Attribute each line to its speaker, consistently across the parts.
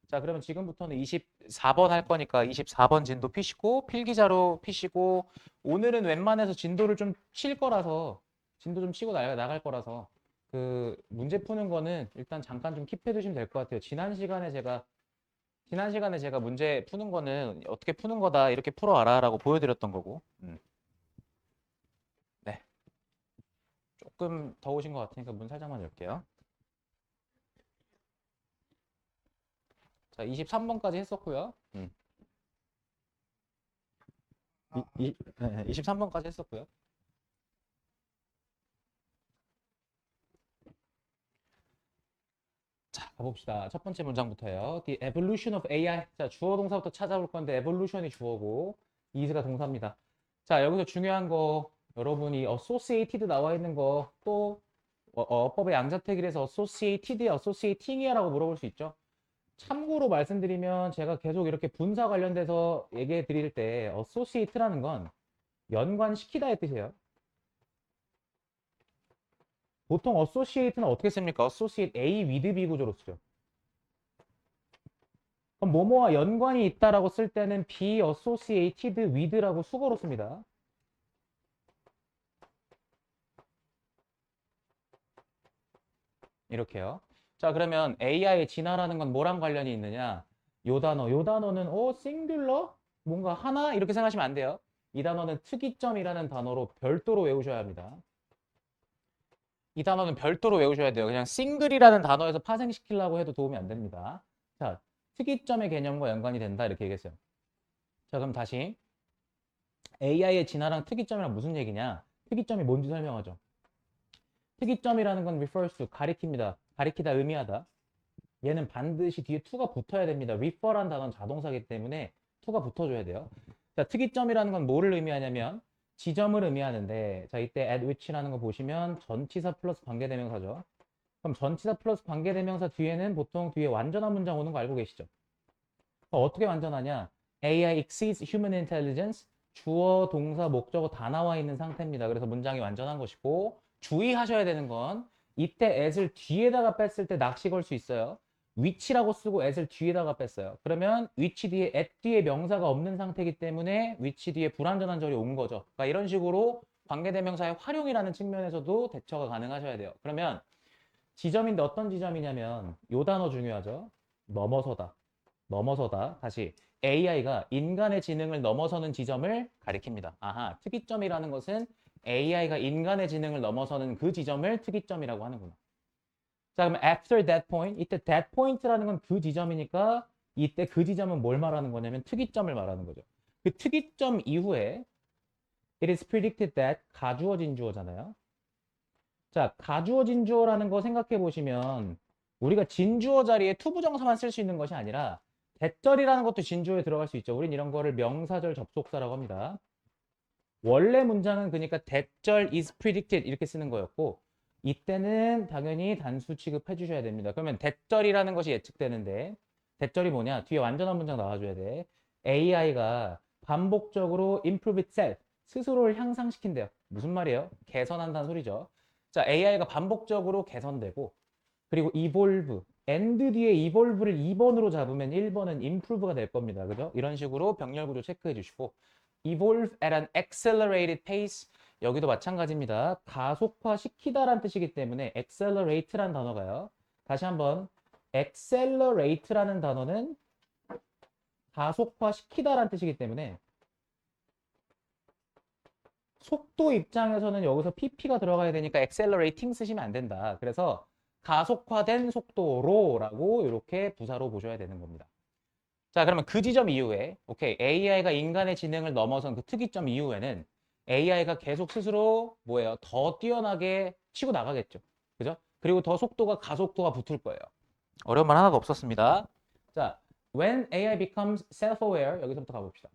Speaker 1: 자, 그러면 지금부터는 24번 할 거니까 24번 진도 피시고 필기자로 피시고 오늘은 웬만해서 진도를 좀 칠 거라서 진도 좀 치고 나갈 거라서 그 문제 푸는 거는 일단 잠깐 좀 킵해 두시면 될 것 같아요. 지난 시간에 제가 문제 푸는 거는 어떻게 푸는 거다 이렇게 풀어와라라고 보여드렸던 거고. 네. 조금 더우신 것 같으니까 문 살짝만 열게요. 자, 23번까지 했었고요. 23번까지 했었고요. 자, 가봅시다. 첫 번째 문장부터요. The evolution of AI. 자, 주어 동사부터 찾아볼 건데 evolution이 주어고 is가 동사입니다. 자, 여기서 중요한 거 여러분이 associated 나와 있는 거 또 어법의 양자택일에서 associated야, associating이야 라고 물어볼 수 있죠. 참고로 말씀드리면 제가 계속 이렇게 분사 관련돼서 얘기해 드릴 때 associate라는 건 연관시키다의 뜻이에요. 보통 associate는 어떻게 씁니까? associate A with B 구조로 쓰죠. 그럼 뭐뭐와 연관이 있다라고 쓸 때는 be associated with라고 수거로 씁니다. 이렇게요. 자, 그러면 AI의 진화라는 건 뭐랑 관련이 있느냐? 요 단어는 singular? 뭔가 하나? 이렇게 생각하시면 안 돼요. 이 단어는 특이점이라는 단어로 별도로 외우셔야 합니다. 이 단어는 별도로 외우셔야 돼요. 그냥 싱글이라는 단어에서 파생시키려고 해도 도움이 안 됩니다. 자, 특이점의 개념과 연관이 된다 이렇게 얘기했어요. 자, 그럼 다시 AI의 진화랑 특이점이랑 무슨 얘기냐? 특이점이 뭔지 설명하죠. 특이점이라는 건 refers to 가리킵니다. 가리키다, 의미하다. 얘는 반드시 뒤에 to가 붙어야 됩니다. refer란 단어는 자동사기 때문에 to가 붙어줘야 돼요. 자, 특이점이라는 건 뭐를 의미하냐면 지점을 의미하는데 자, 이때 at which라는 거 보시면 전치사 플러스 관계대명사죠. 그럼 전치사 플러스 관계대명사 뒤에는 보통 뒤에 완전한 문장 오는 거 알고 계시죠? 어떻게 완전하냐? AI exceeds human intelligence. 주어, 동사, 목적어 다 나와 있는 상태입니다. 그래서 문장이 완전한 것이고 주의하셔야 되는 건 이때 at을 뒤에다가 뺐을 때 낚시 걸 수 있어요. which라고 쓰고 at을 뒤에다가 뺐어요. 그러면 which 뒤에 at 뒤에 명사가 없는 상태이기 때문에 which 뒤에 불완전한 절이 온 거죠. 그러니까 이런 식으로 관계대명사의 활용이라는 측면에서도 대처가 가능하셔야 돼요. 그러면 지점인데 어떤 지점이냐면 요 단어 중요하죠. 넘어서다. 넘어서다. 다시 AI가 인간의 지능을 넘어서는 지점을 가리킵니다. 아하, 특이점이라는 것은 AI가 인간의 지능을 넘어서는 그 지점을 특이점이라고 하는구나. 자, 그럼 after that point, 이때 that point라는 건 그 지점이니까 이때 그 지점은 뭘 말하는 거냐면 특이점을 말하는 거죠. 그 특이점 이후에 it is predicted that 가주어진 주어잖아요. 자, 가주어진 주어라는 거 생각해 보시면 우리가 진주어 자리에 투부정사만 쓸 수 있는 것이 아니라 대절이라는 것도 진주어에 들어갈 수 있죠. 우린 이런 거를 명사절 접속사라고 합니다. 원래 문장은 그러니까 대절 is predicted 이렇게 쓰는 거였고 이때는 당연히 단수 취급해 주셔야 됩니다. 그러면 대절이라는 것이 예측되는데 대절이 뭐냐? 뒤에 완전한 문장 나와줘야 돼. AI가 반복적으로 improve itself 스스로를 향상시킨대요. 무슨 말이에요? 개선한다는 소리죠. 자, AI가 반복적으로 개선되고 그리고 evolve, and 뒤에 evolve를 2번으로 잡으면 1번은 improve가 될 겁니다. 그죠? 이런 식으로 병렬 구조 체크해 주시고 evolve at an accelerated pace 여기도 마찬가지입니다. 가속화 시키다란 뜻이기 때문에 accelerate란 단어가요. 다시 한번 accelerate라는 단어는 가속화 시키다란 뜻이기 때문에 속도 입장에서는 여기서 pp가 들어가야 되니까 accelerating 쓰시면 안 된다. 그래서 가속화된 속도로라고 이렇게 부사로 보셔야 되는 겁니다. 자, 그러면 그 지점 이후에 오케이 AI가 인간의 지능을 넘어선 그 특이점 이후에는 AI가 계속 스스로 뭐예요? 더 뛰어나게 치고 나가겠죠. 그죠? 그리고 더 속도가 가속도가 붙을 거예요. 어려운 말 하나가 없었습니다. 자, when AI becomes self-aware 여기서부터 가봅시다.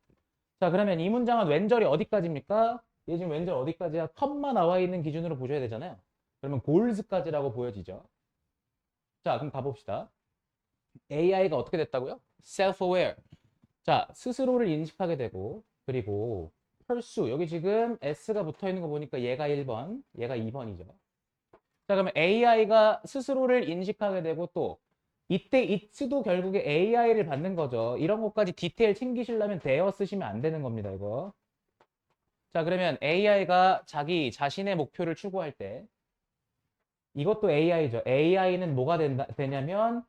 Speaker 1: 자, 그러면 이 문장은 왼절이 어디까지입니까? 얘 지금 왼절 어디까지야? 컴마 나와 있는 기준으로 보셔야 되잖아요. 그러면 골즈까지라고 보여지죠. 자, 그럼 가봅시다. AI가 어떻게 됐다고요? self-aware. 자, 스스로를 인식하게 되고 그리고 pursue. 여기 지금 S가 붙어 있는 거 보니까 얘가 1번, 얘가 2번이죠. 자, 그러면 AI가 스스로를 인식하게 되고 또 이때 it도 결국에 AI를 받는 거죠. 이런 것까지 디테일 챙기시려면 대어 쓰시면 안 되는 겁니다, 이거. 자, 그러면 AI가 자기 자신의 목표를 추구할 때 이것도 AI죠. AI는 뭐가 되냐면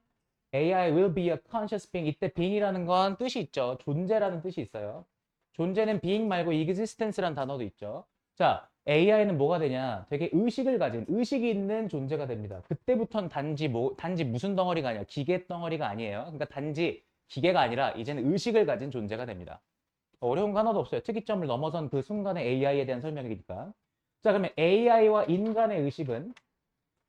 Speaker 1: AI will be a conscious being. 이때 being이라는 건 뜻이 있죠. 존재라는 뜻이 있어요. 존재는 being 말고 existence라는 단어도 있죠. 자, AI는 뭐가 되냐? 되게 의식을 가진, 의식이 있는 존재가 됩니다. 그때부터는 단지 무슨 덩어리가 아니라 기계 덩어리가 아니에요. 그러니까 단지 기계가 아니라 이제는 의식을 가진 존재가 됩니다. 어려운 거 하나도 없어요. 특이점을 넘어선 그 순간의 AI에 대한 설명이니까. 자, 그러면 AI와 인간의 의식은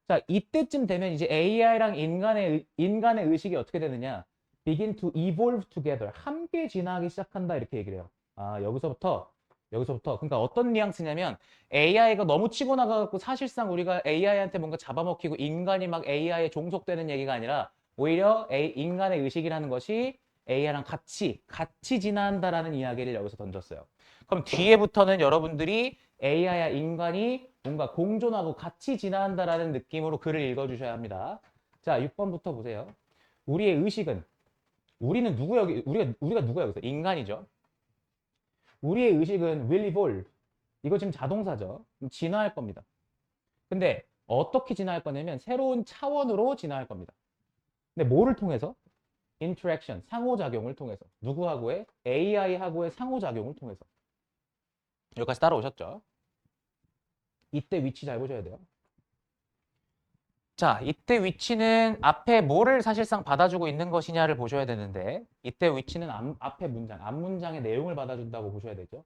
Speaker 1: 자, 이때쯤 되면 이제 AI랑 인간의 의식이 어떻게 되느냐? begin to evolve together. 함께 진화하기 시작한다. 이렇게 얘기를 해요. 아, 여기서부터. 그러니까 어떤 뉘앙스냐면 AI가 너무 치고 나가갖고 사실상 우리가 AI한테 뭔가 잡아먹히고 인간이 막 AI에 종속되는 얘기가 아니라 오히려 인간의 의식이라는 것이 AI랑 같이 진화한다라는 이야기를 여기서 던졌어요. 그럼 뒤에부터는 여러분들이 AI와 인간이 뭔가 공존하고 같이 진화한다라는 느낌으로 글을 읽어주셔야 합니다. 자, 6번부터 보세요. 우리의 의식은 우리는 누구 우리가 누구야 여기서? 인간이죠. 우리의 의식은 will evolve. 이거 지금 자동사죠. 진화할 겁니다. 근데 어떻게 진화할 거냐면 새로운 차원으로 진화할 겁니다. 근데 뭐를 통해서? interaction, 상호작용을 통해서. 누구하고의? AI하고의 상호작용을 통해서. 여기까지 따라오셨죠? 이때 위치 잘 보셔야 돼요. 자, 이때 위치는 앞에 뭐를 사실상 받아주고 있는 것이냐를 보셔야 되는데 이때 위치는 앞에 문장, 앞문장의 내용을 받아준다고 보셔야 되죠.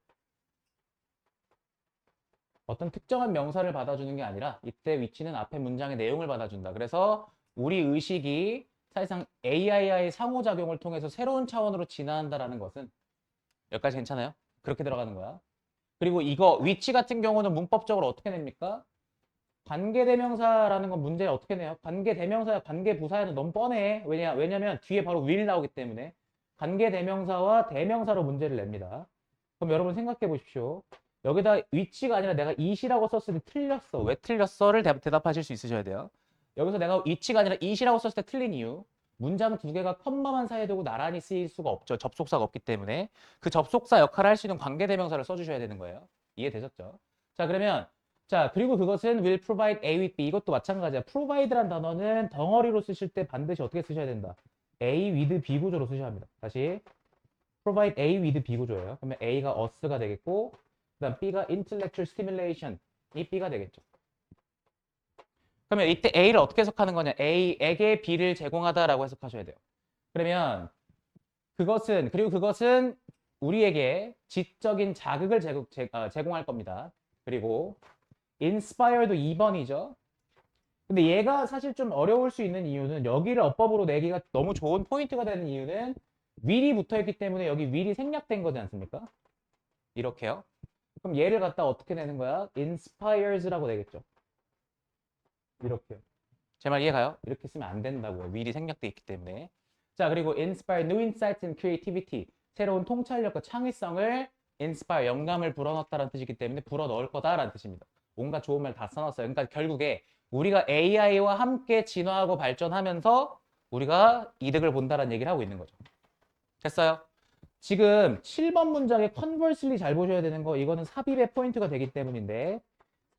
Speaker 1: 어떤 특정한 명사를 받아주는 게 아니라 이때 위치는 앞에 문장의 내용을 받아준다. 그래서 우리 의식이 사실상 AI와의 상호작용을 통해서 새로운 차원으로 진화한다라는 것은 여기까지 괜찮아요? 그렇게 들어가는 거야. 그리고 이거 위치 같은 경우는 문법적으로 어떻게 냅니까? 관계대명사라는 건 문제 어떻게 내요? 관계대명사야 관계부사야는 너무 뻔해. 왜냐면 뒤에 바로 will 나오기 때문에 관계대명사와 대명사로 문제를 냅니다. 그럼 여러분 생각해 보십시오. 여기다 위치가 아니라 내가 it이라고 썼을 때 틀렸어. 왜 틀렸어?를 대답하실 수 있으셔야 돼요. 여기서 내가 위치가 아니라 it이라고 썼을 때 틀린 이유. 문장 두 개가 컴마만 사이에 두고 나란히 쓰일 수가 없죠. 접속사가 없기 때문에. 그 접속사 역할을 할 수 있는 관계대명사를 써주셔야 되는 거예요. 이해되셨죠? 자, 그러면 자, 그리고 그것은 will provide A with B. 이것도 마찬가지야. provide란 단어는 덩어리로 쓰실 때 반드시 어떻게 쓰셔야 된다? A with B 구조로 쓰셔야 합니다. 다시 provide A with B 구조예요. 그러면 A가 us가 되겠고 그다음 B가 intellectual stimulation. 이 B가 되겠죠. 그러면 이때 A를 어떻게 해석하는 거냐? A에게 B를 제공하다라고 해석하셔야 돼요. 그러면 그것은 우리에게 지적인 자극을 제공할 겁니다. 그리고 inspire도 2번이죠. 근데 얘가 사실 좀 어려울 수 있는 이유는 여기를 어법으로 내기가 너무 좋은 포인트가 되는 이유는 will이 붙어있기 때문에 여기 will이 생략된 거지 않습니까? 이렇게요. 그럼 얘를 갖다 어떻게 내는 거야? inspires라고 되겠죠. 이렇게요. 제 말 이해가요? 이렇게 쓰면 안 된다고요. will이 생략돼 있기 때문에. 자, 그리고 inspire new insights and creativity. 새로운 통찰력과 창의성을 inspire, 영감을 불어넣었다는 뜻이기 때문에 불어넣을 거다라는 뜻입니다. 온갖 좋은 말 다 써놨어요. 그러니까 결국에 우리가 AI와 함께 진화하고 발전하면서 우리가 이득을 본다는 얘기를 하고 있는 거죠. 됐어요? 지금 7번 문장에 conversely 잘 보셔야 되는 거 이거는 삽입의 포인트가 되기 때문인데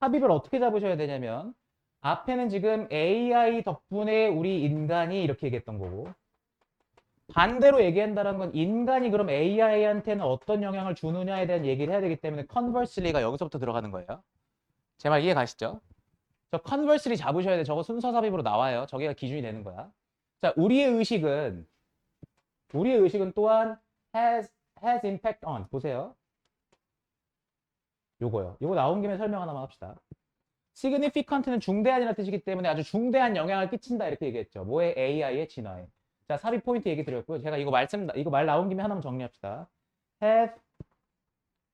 Speaker 1: 삽입을 어떻게 잡으셔야 되냐면 앞에는 지금 AI 덕분에 우리 인간이 이렇게 얘기했던 거고 반대로 얘기한다는 건 인간이 그럼 AI한테는 어떤 영향을 주느냐에 대한 얘기를 해야 되기 때문에 conversely가 여기서부터 들어가는 거예요. 제 말 이해 가시죠? 저 conversely 잡으셔야 돼. 저거 순서 삽입으로 나와요. 저게가 기준이 되는 거야. 자, 우리의 의식은 또한 has impact on. 보세요. 요거요. 요거 나온 김에 설명 하나만 합시다. significant는 중대한이라는 뜻이기 때문에 아주 중대한 영향을 끼친다 이렇게 얘기했죠. 뭐에? AI의 진화에. 자, 삽입 포인트 얘기 드렸고요. 제가 이거 말 나온 김에 하나만 정리합시다. have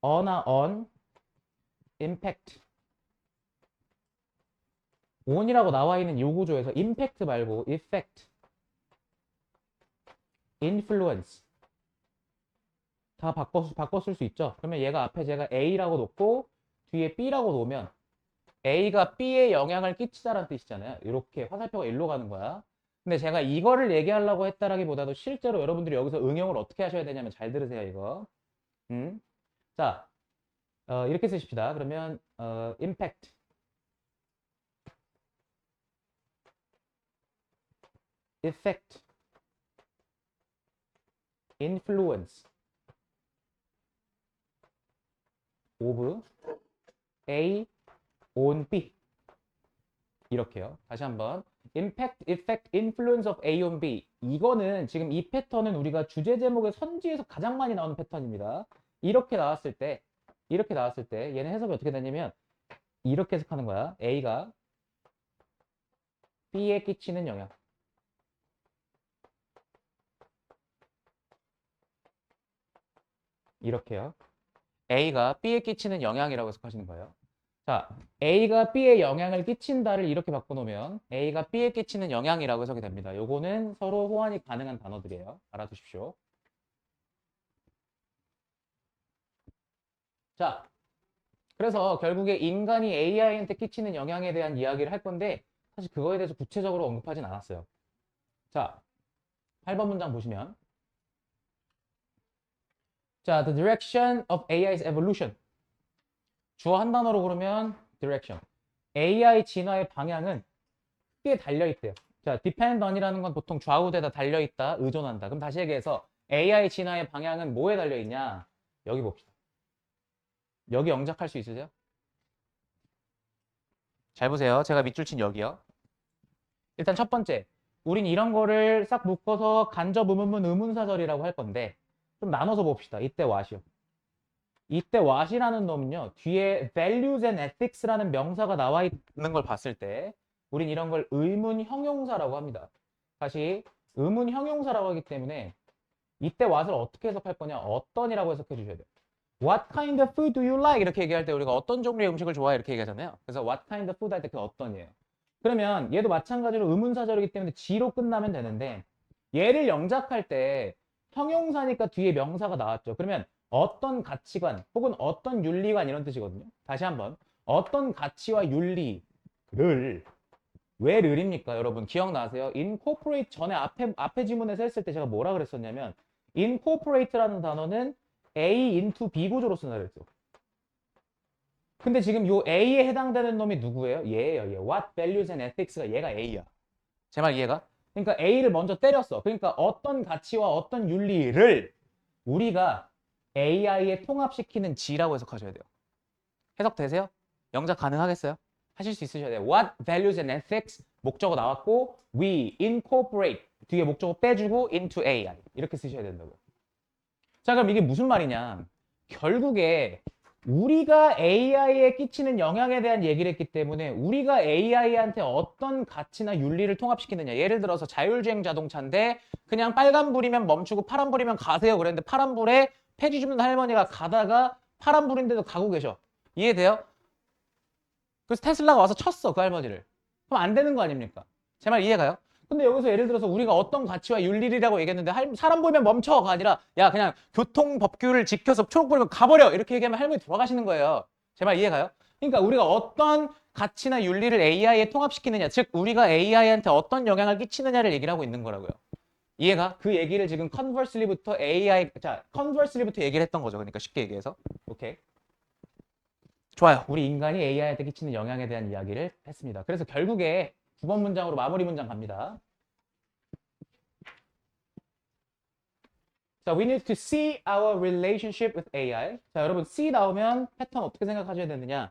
Speaker 1: on impact. on이라고 나와 있는 요 구조에서 impact 말고 effect, influence 다 바꿔 쓸 수 있죠. 그러면 얘가 앞에 제가 A라고 놓고 뒤에 B라고 놓으면 A가 B에 영향을 끼치다라는 뜻이잖아요. 이렇게 화살표가 일로 가는 거야. 근데 제가 이거를 얘기하려고 했다라기보다도 실제로 여러분들이 여기서 응용을 어떻게 하셔야 되냐면 잘 들으세요, 이거. 음? 자, 이렇게 쓰십시다. 그러면 impact, effect, influence of A on B. 이렇게요. 다시 한번. impact, effect, influence of A on B. 이거는 지금 이 패턴은 우리가 주제 제목의 선지에서 가장 많이 나오는 패턴입니다. 이렇게 나왔을 때 얘는 해석이 어떻게 되냐면 이렇게 해석하는 거야. A가 B에 끼치는 영향. 이렇게요. A가 B에 끼치는 영향이라고 해석하시는 거예요. 자, A가 B에 영향을 끼친다를 이렇게 바꿔놓으면 A가 B에 끼치는 영향이라고 해석이 됩니다. 요거는 서로 호환이 가능한 단어들이에요. 알아두십시오. 자, 그래서 결국에 인간이 AI한테 끼치는 영향에 대한 이야기를 할 건데 사실 그거에 대해서 구체적으로 언급하진 않았어요. 자, 8번 문장 보시면 자, the direction of AI's evolution. 주어 한 단어로 그러면 direction. AI 진화의 방향은 크게 달려있대요. 자, depend on이라는 건 보통 좌우대다 달려있다, 의존한다. 그럼 다시 얘기해서 AI 진화의 방향은 뭐에 달려있냐? 여기 봅시다. 여기 영작할 수 있으세요? 잘 보세요. 제가 밑줄 친 여기요. 일단 첫 번째, 우린 이런 거를 싹 묶어서 간접 의문문 의문사절이라고 할 건데 좀 나눠서 봅시다. 이때 what이요. 이때 what이라는 놈은요. 뒤에 values and ethics라는 명사가 나와 있는 걸 봤을 때 우린 이런 걸 의문 형용사라고 합니다. 다시 의문 형용사라고 하기 때문에 이때 what을 어떻게 해석할 거냐? 어떤이라고 해석해 주셔야 돼요. What kind of food do you like? 이렇게 얘기할 때 우리가 어떤 종류의 음식을 좋아해? 이렇게 얘기하잖아요. 그래서 what kind of food 할 때 그 어떤이에요. 그러면 얘도 마찬가지로 의문사절이기 때문에 G로 끝나면 되는데 얘를 영작할 때 형용사니까 뒤에 명사가 나왔죠. 그러면 어떤 가치관 혹은 어떤 윤리관 이런 뜻이거든요. 다시 한번 어떤 가치와 윤리를 왜 를입니까? 여러분 기억나세요? incorporate 전에 앞에 지문에서 했을 때 제가 뭐라 그랬었냐면 incorporate라는 단어는 A into B 구조로 쓴다 그랬죠. 근데 지금 요 A에 해당되는 놈이 누구예요? 얘예요. 얘. What values and ethics가 얘가 A야. 제 말 이해가? 그러니까 A를 먼저 때렸어. 그러니까 어떤 가치와 어떤 윤리를 우리가 AI에 통합시키는 G라고 해석하셔야 돼요. 해석되세요? 영작 가능하겠어요? 하실 수 있으셔야 돼요. What values and ethics 목적어 나왔고 we incorporate 뒤에 목적어 빼주고 into AI 이렇게 쓰셔야 된다고요. 자, 그럼 이게 무슨 말이냐? 결국에 우리가 AI에 끼치는 영향에 대한 얘기를 했기 때문에 우리가 AI한테 어떤 가치나 윤리를 통합시키느냐. 예를 들어서 자율주행 자동차인데 그냥 빨간불이면 멈추고 파란불이면 가세요. 그랬는데 파란불에 폐지 줍는 할머니가 가다가 파란불인데도 가고 계셔. 이해돼요? 그래서 테슬라가 와서 쳤어, 그 할머니를. 그럼 안 되는 거 아닙니까? 제 말 이해가요? 근데 여기서 예를 들어서 우리가 어떤 가치와 윤리라고 얘기했는데 사람 보이면 멈춰가 아니라 야 그냥 교통법규를 지켜서 초록 불이면 가버려 이렇게 얘기하면 할머니 돌아가시는 거예요. 제 말 이해가요? 그러니까 우리가 어떤 가치나 윤리를 AI에 통합시키느냐 즉 우리가 AI한테 어떤 영향을 끼치느냐를 얘기를 하고 있는 거라고요. 이해가? 그 얘기를 지금 컨버슬리부터 컨버슬리부터 얘기를 했던 거죠. 그러니까 쉽게 얘기해서 오케이. 좋아요. 우리 인간이 AI한테 끼치는 영향에 대한 이야기를 했습니다. 그래서 결국에 9번 문장으로 마무리 문장 갑니다. 자, we need to see our relationship with AI. 자, 여러분 C 나오면 패턴 어떻게 생각하셔야 되느냐?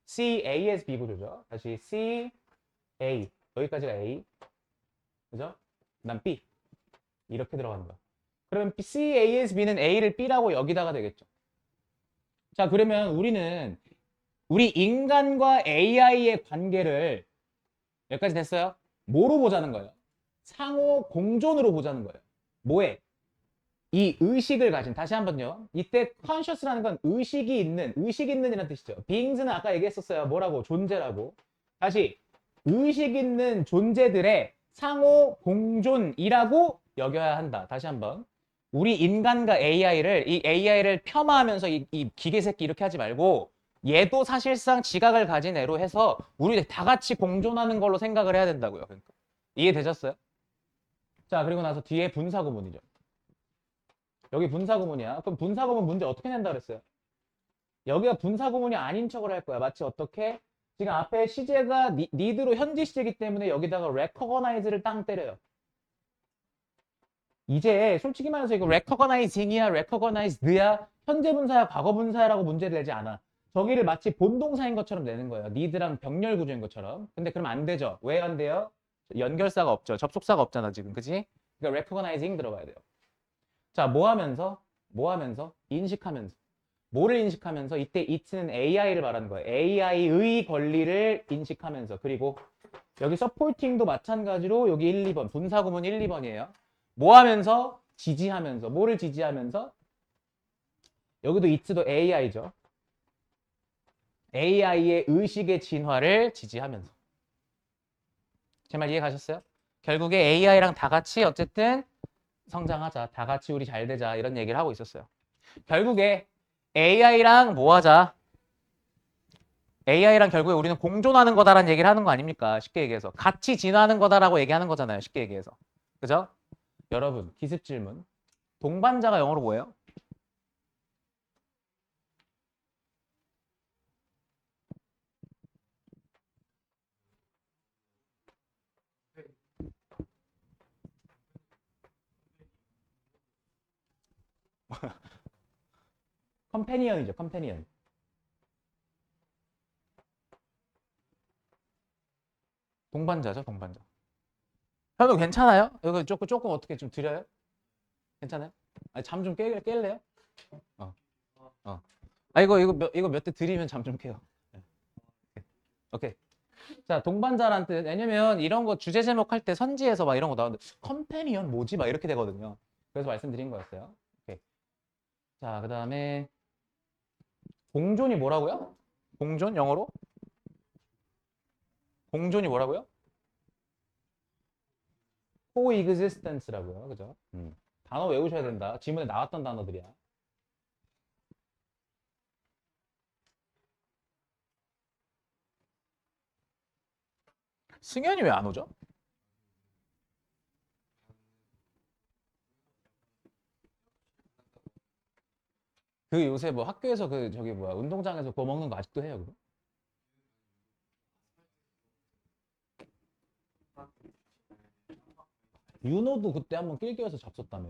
Speaker 1: C, A as B 구조죠. 다시 C, A. 여기까지가 A. 그죠? 그다음 B. 이렇게 들어가는 거야. 그러면 C, A as B는 A를 B라고 여기다가 되겠죠. 자, 그러면 우리 인간과 AI의 관계를 여기까지 됐어요? 뭐로 보자는 거예요? 상호 공존으로 보자는 거예요. 뭐에? 이 의식을 가진, 다시 한번요. 이때 conscious라는 건 의식 있는이라는 뜻이죠. beings는 아까 얘기했었어요. 뭐라고? 존재라고. 다시, 의식 있는 존재들의 상호 공존이라고 여겨야 한다. 다시 한번. 우리 인간과 이 AI를 폄하하면서 이 기계 새끼 이렇게 하지 말고 얘도 사실상 지각을 가진 애로 해서 우리 다 같이 공존하는 걸로 생각을 해야 된다고요. 그러니까. 이해되셨어요? 자, 그리고 나서 뒤에 분사구문이죠. 여기 분사구문이야. 그럼 분사구문 문제 어떻게 낸다 그랬어요? 여기가 분사구문이 아닌 척을 할 거야. 마치 어떻게? 지금 앞에 시제가 니드로 현재 시제이기 때문에 여기다가 recognize를 땅 때려요. 이제 솔직히 말해서 이거 recognizing이야, recognized야, 현재 분사야, 과거 분사야라고 문제를 내지 않아. 저기를 마치 본동사인 것처럼 내는 거예요. need랑 병렬 구조인 것처럼. 근데 그러면 안 되죠. 왜 안 돼요? 연결사가 없죠. 접속사가 없잖아, 지금. 그치? 그러니까 recognizing 들어가야 돼요. 자, 뭐 하면서? 뭐 하면서? 인식하면서. 뭐를 인식하면서? 이때 it는 AI를 말하는 거예요. AI의 권리를 인식하면서. 그리고 여기 supporting도 마찬가지로 여기 1, 2번. 분사구문 1, 2번이에요. 뭐 하면서? 지지하면서. 뭐를 지지하면서? 여기도 it도 AI죠. AI의 의식의 진화를 지지하면서. 제 말 이해 가셨어요? 결국에 AI랑 다 같이 어쨌든 성장하자. 다 같이 우리 잘 되자. 이런 얘기를 하고 있었어요. 결국에 AI랑 뭐 하자? AI랑 결국에 우리는 공존하는 거다라는 얘기를 하는 거 아닙니까? 쉽게 얘기해서. 같이 진화하는 거다라고 얘기하는 거잖아요. 쉽게 얘기해서. 그죠? 여러분, 기습 질문. 동반자가 영어로 뭐예요? 컴패니언이죠. 컴패니언. 동반자죠. 동반자. 현우 괜찮아요? 이거 조금 어떻게 좀 드려요? 괜찮아요? 아니, 잠 좀 깰래요? 어. 어. 아, 이거 몇 대 드리면 잠 좀 깨요. 네. 오케이. 자, 동반자란 뜻. 왜냐면 이런 거 주제 제목 할 때 선지에서 막 이런 거 나오는데 컴패니언 뭐지? 막 이렇게 되거든요. 그래서 말씀드린 거였어요. 오케이. 자, 그다음에 공존이 뭐라고요? 공존 영어로? 공존이 뭐라고요? coexistence라고요. 그죠? 단어 외우셔야 된다. 지문에 나왔던 단어들이야. 승현이 왜 안 오죠? 그 요새 뭐 학교에서 그 저기 뭐야 운동장에서 구워 먹는 거 아직도 해요, 그거? 윤호도 그때 한번 낄껴서 잡섰다며.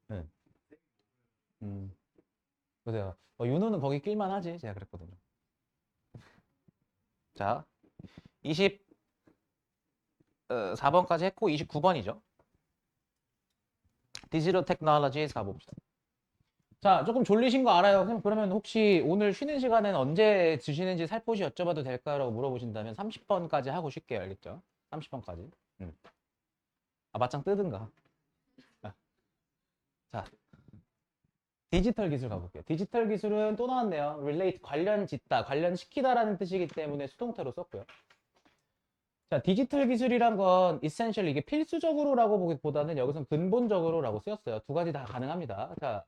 Speaker 1: 네. 음. 그래서 윤호는 거기 낄만 하지. 제가 그랬거든요. 자, 24번까지 했고 29번이죠. 디지털 테크놀로지 가봅시다. 자, 조금 졸리신 거 알아요. 그러면 혹시 오늘 쉬는 시간엔 언제 드시는지 살포시 여쭤봐도 될까라고 물어보신다면 30번까지 하고 쉴게요. 알겠죠? 30번까지. 아, 맞짱 뜨든가. 아, 자, 디지털 기술 가볼게요. 디지털 기술은 또 나왔네요. relate, 관련 짓다, 관련시키다라는 뜻이기 때문에 수동태로 썼고요. 자, 디지털 기술이란 건 essentially 이게 필수적으로라고 보기보다는 여기서는 근본적으로라고 쓰였어요. 두 가지 다 가능합니다. 자,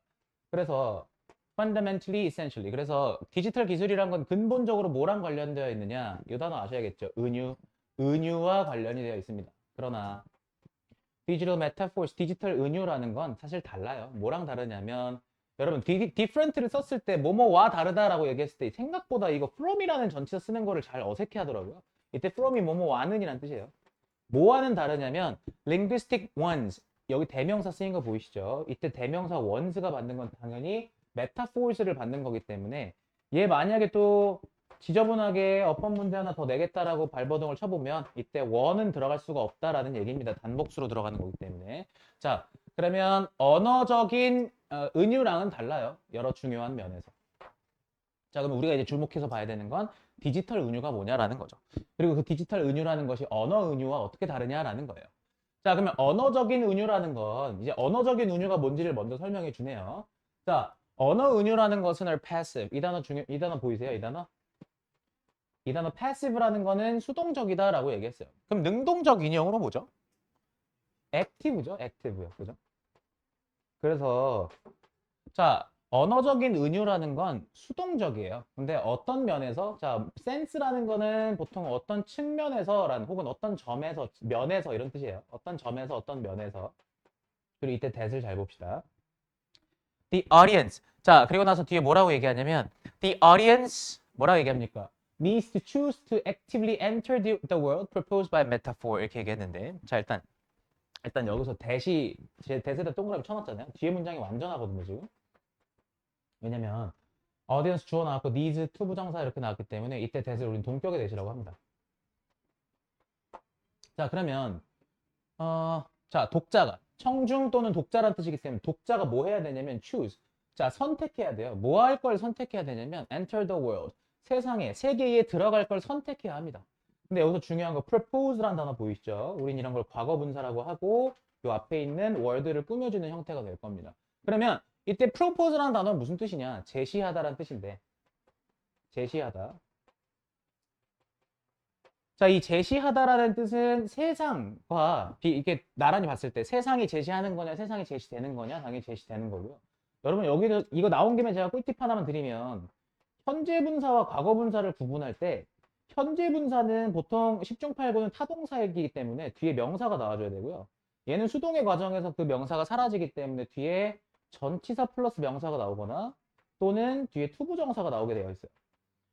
Speaker 1: 그래서 fundamentally, essentially. 그래서 디지털 기술이란 건 근본적으로 뭐랑 관련되어 있느냐? 이 단어 아셔야겠죠. 은유와 관련이 되어 있습니다. 그러나 디지털 메타포스, 디지털 은유라는 건 사실 달라요. 뭐랑 다르냐면 여러분 different를 썼을 때 뭐뭐와 다르다라고 얘기했을 때 생각보다 이거 from이라는 전치사 쓰는 거를 잘 어색해 하더라고요. 이때 from이 뭐뭐와는 이란 뜻이에요. 뭐와는 다르냐면 linguistic ones 여기 대명사 쓰인 거 보이시죠? 이때 대명사 ones가 받는 건 당연히 metaphors를 받는 거기 때문에 얘 만약에 또 지저분하게 어법 문제 하나 더 내겠다라고 발버둥을 쳐보면 이때 one은 들어갈 수가 없다라는 얘기입니다. 단복수로 들어가는 거기 때문에. 자, 그러면 언어적인 은유랑은 달라요. 여러 중요한 면에서. 자, 그럼 우리가 이제 주목해서 봐야 되는 건 디지털 은유가 뭐냐라는 거죠. 그리고 그 디지털 은유라는 것이 언어 은유와 어떻게 다르냐라는 거예요. 자, 그러면 언어적인 은유라는 건 이제 언어적인 은유가 뭔지를 먼저 설명해 주네요. 자, 언어 은유라는 것은 are passive. 이 단어 보이세요? 이 단어? 이 단어 passive라는 거는 수동적이다라고 얘기했어요. 그럼 능동적 인형으로 뭐죠? active죠. active요. 그죠? 그래서 자, 언어적인 은유라는 건 수동적이에요. 근데 어떤 면에서, 자, 센스라는 거는 보통 어떤 측면에서라는, 혹은 어떤 점에서, 면에서 이런 뜻이에요. 어떤 점에서, 어떤 면에서. 그리고 이때 that을 잘 봅시다. The audience. 자, 그리고 나서 뒤에 뭐라고 얘기하냐면, the audience, 뭐라고 얘기합니까? Needs to choose to actively enter the world proposed by metaphor. 이렇게 얘기했는데, 자, 일단 여기서 제 대세에다 동그라미 쳐놨잖아요. 뒤에 문장이 완전하거든요, 지금. 왜냐면 audience 주어 나왔고 needs 투부정사 이렇게 나왔기 때문에 이때 대세를 우리는 동격의 대시라고 합니다. 자, 그러면 자, 독자가 청중 또는 독자란 뜻이기 때문에 독자가 뭐 해야 되냐면 choose. 자, 선택해야 돼요. 뭐 할 걸 선택해야 되냐면 enter the world. 세상에, 세계에 들어갈 걸 선택해야 합니다. 근데 여기서 중요한 거 propose라는 단어 보이시죠? 우린 이런 걸 과거 분사라고 하고 요 앞에 있는 word를 꾸며주는 형태가 될 겁니다. 그러면 이때 propose라는 단어는 무슨 뜻이냐? 제시하다라는 뜻인데 제시하다. 자, 이 제시하다라는 뜻은 세상과 이렇게 나란히 봤을 때 세상이 제시하는 거냐, 세상이 제시되는 거냐, 당연히 제시되는 거고요. 여러분 여기서 이거 나온 김에 제가 꿀팁 하나만 드리면 현재 분사와 과거 분사를 구분할 때 현재 분사는 보통 10중 8구는 타동사이기 때문에 뒤에 명사가 나와줘야 되고요. 얘는 수동의 과정에서 그 명사가 사라지기 때문에 뒤에 전치사 플러스 명사가 나오거나 또는 뒤에 투부정사가 나오게 되어 있어요.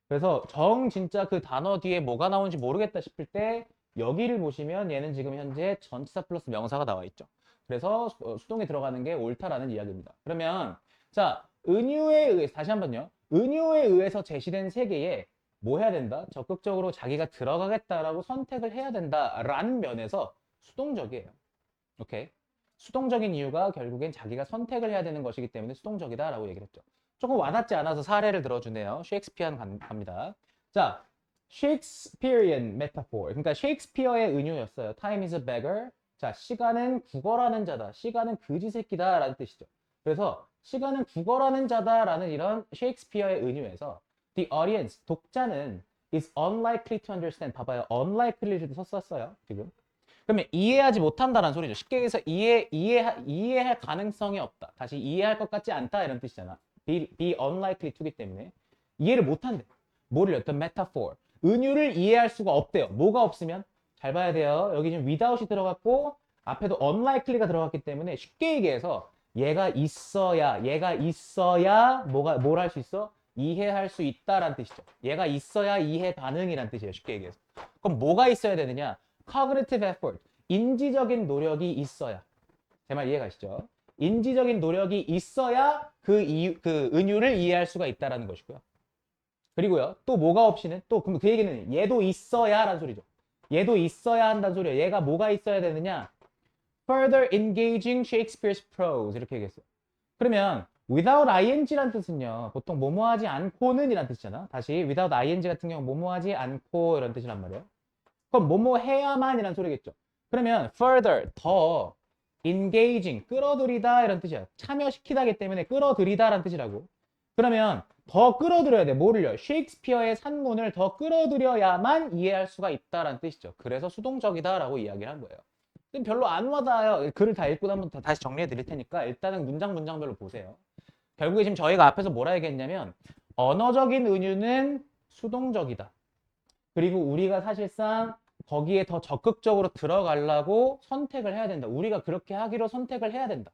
Speaker 1: 그래서 진짜 그 단어 뒤에 뭐가 나오는지 모르겠다 싶을 때 여기를 보시면 얘는 지금 현재 전치사 플러스 명사가 나와 있죠. 그래서 수동에 들어가는 게 옳다라는 이야기입니다. 그러면 자, 은유에 의해서 다시 한번요. 은유에 의해서 제시된 세계에 뭐 해야 된다? 적극적으로 자기가 들어가겠다라고 선택을 해야 된다라는 면에서 수동적이에요. 오케이? 수동적인 이유가 결국엔 자기가 선택을 해야 되는 것이기 때문에 수동적이다라고 얘기를 했죠. 조금 와닿지 않아서 사례를 들어주네요. 셰익스피어는 갑니다. 자, Shakespearean metaphor. 그러니까 셰익스피어의 은유였어요. Time is a beggar. 자, 시간은 구걸하는 자다. 시간은 그지 새끼다라는 뜻이죠. 그래서 시간은 구걸하는 자다라는 이런 셰익스피어의 은유에서 the audience, 독자는 is unlikely to understand. 봐봐요. unlikely를 썼어요. 지금. 그러면 이해하지 못한다는 소리죠. 쉽게 해서 이해할 가능성이 없다. 다시 이해할 것 같지 않다 이런 뜻이잖아. be unlikely to기 때문에 이해를 못한대. 뭐를요? The metaphor. 은유를 이해할 수가 없대요. 뭐가 없으면? 잘 봐야 돼요. 여기 지금 without이 들어갔고 앞에도 unlikely가 들어갔기 때문에 쉽게 얘기해서 얘가 있어야 뭘 할 수 있어? 이해할 수 있다라는 뜻이죠. 얘가 있어야 이해 가능이란 뜻이에요. 쉽게 얘기해서. 그럼 뭐가 있어야 되느냐? cognitive effort, 인지적인 노력이 있어야. 제 말 이해가시죠? 인지적인 노력이 있어야 그 은유를 이해할 수가 있다라는 것이고요. 그리고요, 또 뭐가 없이는 또 그 얘기는 얘도 있어야라는 소리죠. 얘도 있어야 한다는 소리예요. 얘가 뭐가 있어야 되느냐? Further engaging Shakespeare's prose 이렇게 얘기했어요. 그러면 without ing란 뜻은요, 보통 뭐뭐하지 않고는 이란 뜻이잖아. 다시 without ing 같은 경우 뭐뭐하지 않고 이런 뜻이란 말이에요. 그럼 뭐뭐 해야만이란 소리겠죠. 그러면 further, 더 engaging, 끌어들이다 이런 뜻이야. 참여시키다기 때문에 끌어들이다라는 뜻이라고. 그러면 더 끌어들여야 돼. 뭐를요? 셰익스피어의 산문을 더 끌어들여야만 이해할 수가 있다라는 뜻이죠. 그래서 수동적이다라고 이야기를 한 거예요. 별로 안 와닿아요. 글을 다 읽고 나면 다시 정리해 드릴 테니까 일단은 문장별로 보세요. 결국에 지금 저희가 앞에서 뭐라 얘기했냐면 언어적인 은유는 수동적이다. 그리고 우리가 사실상 거기에 더 적극적으로 들어가려고 선택을 해야 된다. 우리가 그렇게 하기로 선택을 해야 된다.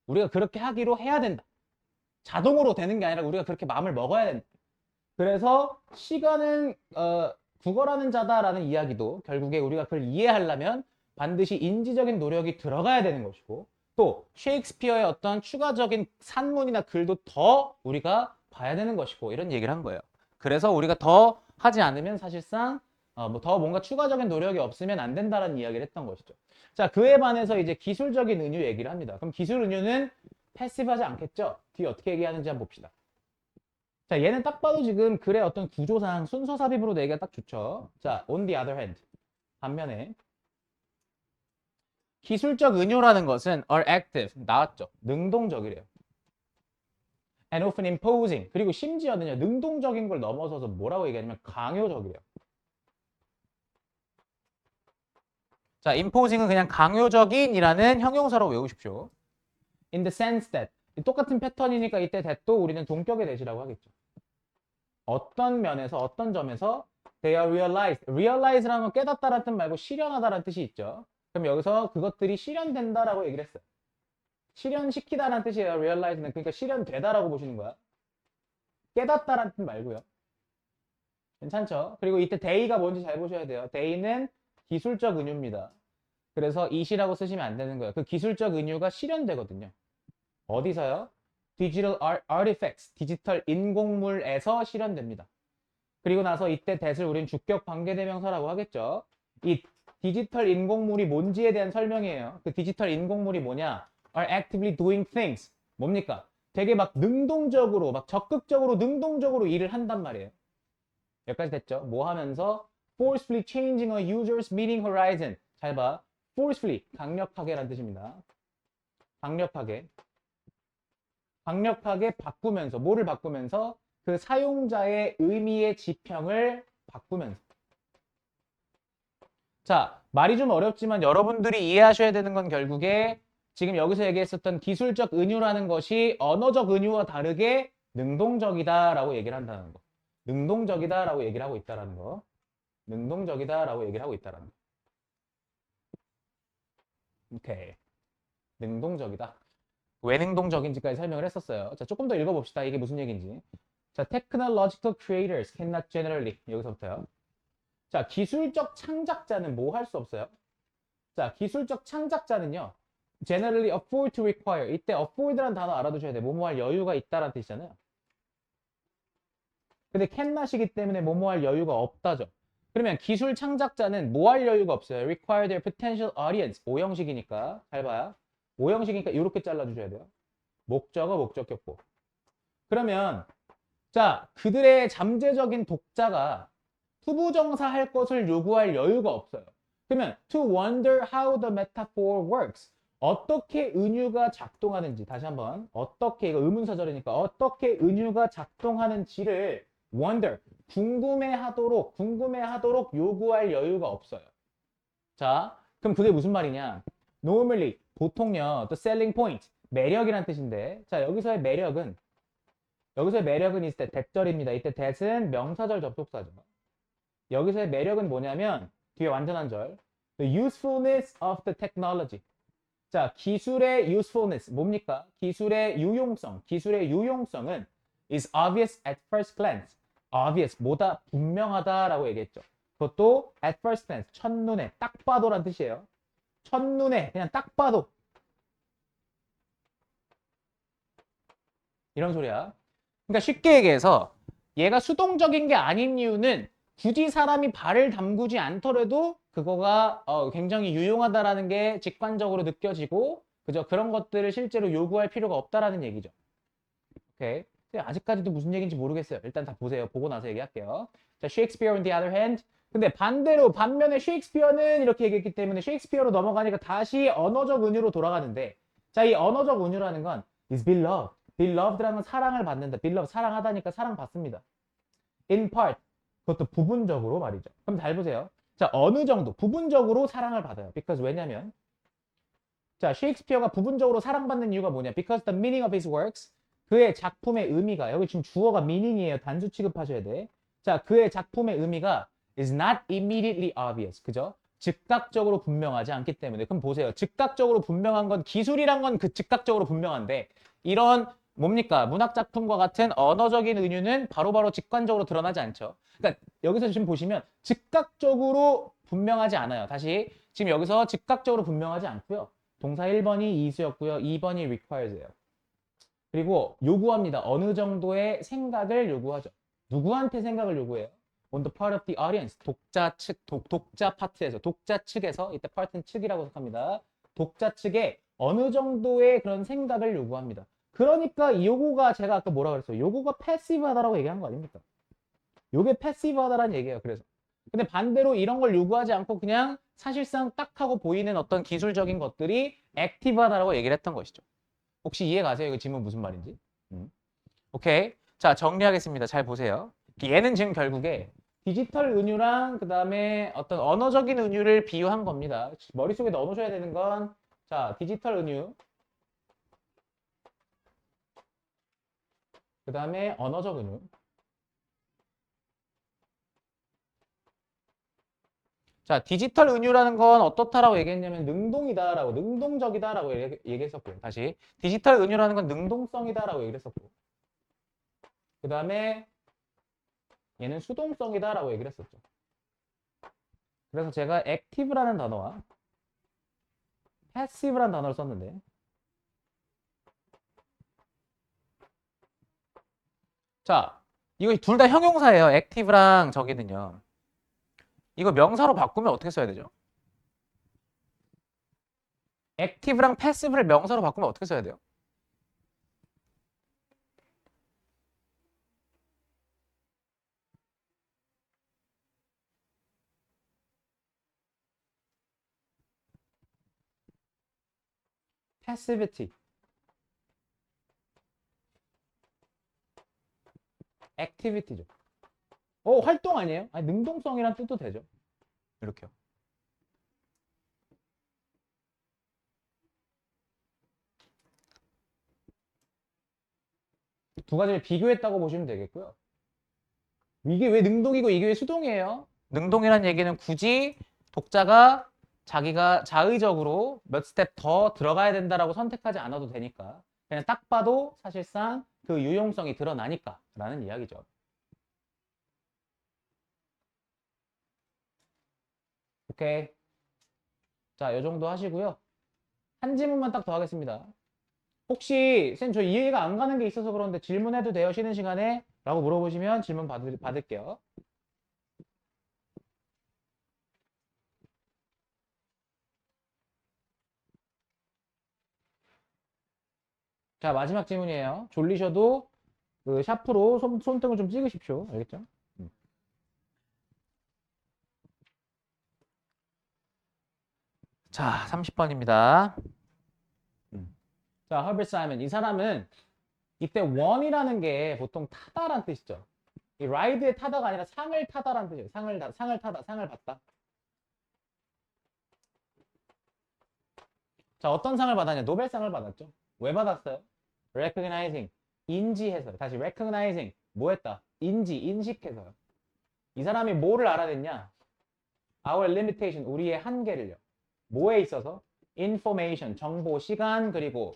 Speaker 1: 우리가 그렇게 하기로 해야 된다. 자동으로 되는 게 아니라 우리가 그렇게 마음을 먹어야 된다. 그래서 시간은 구걸하는 자다라는 이야기도 결국에 우리가 그걸 이해하려면 반드시 인지적인 노력이 들어가야 되는 것이고 또 셰익스피어의 어떤 추가적인 산문이나 글도 더 우리가 봐야 되는 것이고 이런 얘기를 한 거예요. 그래서 우리가 더 하지 않으면 사실상 더 뭔가 추가적인 노력이 없으면 안 된다는 이야기를 했던 것이죠. 자, 그에 반해서 이제 기술적인 은유 얘기를 합니다. 그럼 기술 은유는 패시브하지 않겠죠? 뒤에 어떻게 얘기하는지 한번 봅시다. 자, 얘는 딱 봐도 지금 글의 어떤 구조상 순서 삽입으로 내기가 딱 좋죠. 자, on the other hand. 반면에 기술적 은유라는 것은 are active, 나왔죠. 능동적이래요. and often imposing. 그리고 심지어는요, 능동적인 걸 넘어서서 뭐라고 얘기하냐면 강요적이래요. 자, imposing은 그냥 강요적인이라는 형용사로 외우십시오. In the sense that 똑같은 패턴이니까 이때 that도 우리는 동격의 that이라고 하겠죠. 어떤 면에서, 어떤 점에서 they are realized. realize라는 건 깨닫다라는 뜻 말고 실현하다라는 뜻이 있죠. 그럼 여기서 그것들이 실현된다라고 얘기를 했어요. 실현시키다라는 뜻이에요. realize는. 그러니까 실현되다라고 보시는 거야. 깨닫다라는 뜻 말고요. 괜찮죠? 그리고 이때 day가 뭔지 잘 보셔야 돼요. day는 기술적 은유입니다. 그래서 it이라고 쓰시면 안 되는 거예요. 그 기술적 은유가 실현되거든요. 어디서요? 디지털 artifacts, 디지털 인공물에서 실현됩니다. 그리고 나서 이때 that을 우린 주격 관계대명사라고 하겠죠. 이 디지털 인공물이 뭔지에 대한 설명이에요. 그 디지털 인공물이 뭐냐? are actively doing things. 뭡니까? 되게 막 능동적으로, 막 적극적으로, 능동적으로 일을 한단 말이에요. 여기까지 됐죠? 뭐 하면서 forcefully changing a user's meaning horizon. 잘 봐. forcefully, 강력하게라는 뜻입니다. 강력하게. 강력하게 바꾸면서, 뭐를 바꾸면서? 그 사용자의 의미의 지평을 바꾸면서. 자, 말이 좀 어렵지만 여러분들이 이해하셔야 되는 건 결국에 지금 여기서 얘기했었던 기술적 은유라는 것이 언어적 은유와 다르게 능동적이다라고 얘기를 한다는 거. 능동적이다라고 얘기를 하고 있다라는 거. 능동적이다라고 얘기를 하고 있다라는 거. 오케이. 능동적이다. 왜 능동적인지까지 설명을 했었어요. 자, 조금 더 읽어봅시다. 이게 무슨 얘기인지. 자, technological creators cannot generally. 여기서부터요. 자, 기술적 창작자는 뭐 할 수 없어요? 자, 기술적 창작자는요. generally afford to require. 이때 afford라는 단어 알아두셔야 돼요. 뭐뭐 할 여유가 있다라는 뜻이잖아요. 근데 cannot이기 때문에 뭐뭐 할 여유가 없다죠. 그러면 기술 창작자는 뭐 할 여유가 없어요. require their potential audience. 오형식이니까. 잘 봐요. 오형식이니까 이렇게 잘라주셔야 돼요. 목적어, 목적격보. 그러면 자, 그들의 잠재적인 독자가 투부정사 할 것을 요구할 여유가 없어요. 그러면 to wonder how the metaphor works. 어떻게 은유가 작동하는지 다시 한번 어떻게 이거 의문사절이니까 어떻게 은유가 작동하는지를 wonder 궁금해하도록 요구할 여유가 없어요. 자, 그럼 그게 무슨 말이냐? normally 보통요 the selling point 매력이란 뜻인데 자 여기서의 매력은 이때 대절입니다. 이때 that은 명사절 접속사죠. 여기서의 매력은 뭐냐면 뒤에 완전한 절 the usefulness of the technology. 자, 기술의 usefulness 뭡니까? 기술의 유용성은 is obvious at first glance. obvious 뭐다 분명하다라고 얘기했죠. 그것도 at first glance 첫눈에 딱 봐도란 뜻이에요. 첫눈에 그냥 딱 봐도 이런 소리야. 그러니까 쉽게 얘기해서 얘가 수동적인 게 아닌 이유는 굳이 사람이 발을 담그지 않더라도 그거가 굉장히 유용하다라는 게 직관적으로 느껴지고 그죠? 그런 것들을 실제로 요구할 필요가 없다라는 얘기죠. 오케이. 아직까지도 무슨 얘기인지 모르겠어요. 일단 다 보세요. 보고 나서 얘기할게요. 자, Shakespeare on the other hand. 근데 반면에 셰익스피어는 이렇게 얘기했기 때문에 셰익스피어로 넘어가니까 다시 언어적 은유로 돌아가는데 자, 이 언어적 은유라는 건 is beloved. beloved라는 건 사랑을 받는다. beloved 사랑하다니까 사랑받습니다. in part 그것도 부분적으로 말이죠. 그럼 잘 보세요. 자, 어느 정도 부분적으로 사랑을 받아요. because 왜냐면 자, 셰익스피어가 부분적으로 사랑받는 이유가 뭐냐? because the meaning of his works 그의 작품의 의미가 여기 지금 주어가 meaning이에요. 단수 취급하셔야 돼. 자, 그의 작품의 의미가 is not immediately obvious. 그죠? 즉각적으로 분명하지 않기 때문에 그럼 보세요. 즉각적으로 분명한 건 기술이란 건 그 즉각적으로 분명한데 이런 뭡니까? 문학 작품과 같은 언어적인 은유는 바로바로 직관적으로 드러나지 않죠. 그러니까 여기서 지금 보시면 즉각적으로 분명하지 않아요. 다시 지금 여기서 즉각적으로 분명하지 않고요. 동사 1번이 이수였고요. 2번이 requires예요. 그리고 요구합니다. 어느 정도의 생각을 요구하죠. 누구한테 생각을 요구해요? On the part of the audience. 독자 파트에서, 독자 측에서, 이때 part는 측이라고 생각합니다. 독자 측에 어느 정도의 그런 생각을 요구합니다. 그러니까 이 요구가 제가 아까 뭐라 그랬어요? 요구가 패시브하다라고 얘기한 거 아닙니까? 요게 패시브하다라는 얘기예요. 그래서. 근데 반대로 이런 걸 요구하지 않고 그냥 사실상 딱 하고 보이는 어떤 기술적인 것들이 액티브하다라고 얘기를 했던 것이죠. 혹시 이해 가세요? 이거 질문 무슨 말인지? 오케이. 자, 정리하겠습니다. 잘 보세요. 얘는 지금 결국에 디지털 은유랑 그 다음에 어떤 언어적인 은유를 비유한 겁니다. 머릿속에 넣어놓으셔야 되는 건 자, 디지털 은유 그 다음에 언어적 은유. 자, 디지털 은유라는 건 어떻다라고 얘기했냐면 능동이다라고, 능동적이다라고 얘기했었고요. 다시 디지털 은유라는 건 능동성이다라고 얘기를 했었고, 그 다음에 얘는 수동성이다라고 얘기를 했었죠. 그래서 제가 액티브라는 단어와 패시브라는 단어를 썼는데, 자, 이거 둘 다 형용사예요. 액티브랑 저기는요. 이거 명사로 바꾸면 어떻게 써야 되죠? 액티브랑 패시브를 명사로 바꾸면 어떻게 써야 돼요? passivity, activity죠. 활동 아니에요? 아니, 능동성이란 뜻도 되죠. 이렇게요. 두 가지를 비교했다고 보시면 되겠고요. 이게 왜 능동이고 이게 왜 수동이에요? 능동이란 얘기는 굳이 독자가 자기가 자의적으로 몇 스텝 더 들어가야 된다라고 선택하지 않아도 되니까 그냥 딱 봐도 사실상 그 유용성이 드러나니까 라는 이야기죠. 오케이. 자, 요 정도 하시고요. 한 질문만 딱 더 하겠습니다. 혹시 쌤 저 이해가 안 가는 게 있어서 그런데 질문해도 돼요? 쉬는 시간에? 라고 물어보시면 질문 받을게요. 자, 마지막 질문이에요. 졸리셔도 그 샤프로 손등을 좀 찍으십시오. 알겠죠? 자, 30번입니다. 자, 허버트 사이먼. 이 사람은 이때 원이라는 게 보통 타다란 뜻이죠. 이 라이드에 타다가 아니라 상을 타다란 뜻이에요. 상을 타다, 상을 받다. 자, 어떤 상을 받았냐? 노벨상을 받았죠. 왜 받았어요? recognizing, 인지해서요. 다시 recognizing, 뭐 했다? 인식해서요. 이 사람이 뭐를 알아냈냐? our limitation, 우리의 한계를요. 뭐에 있어서? information, 정보, 시간, 그리고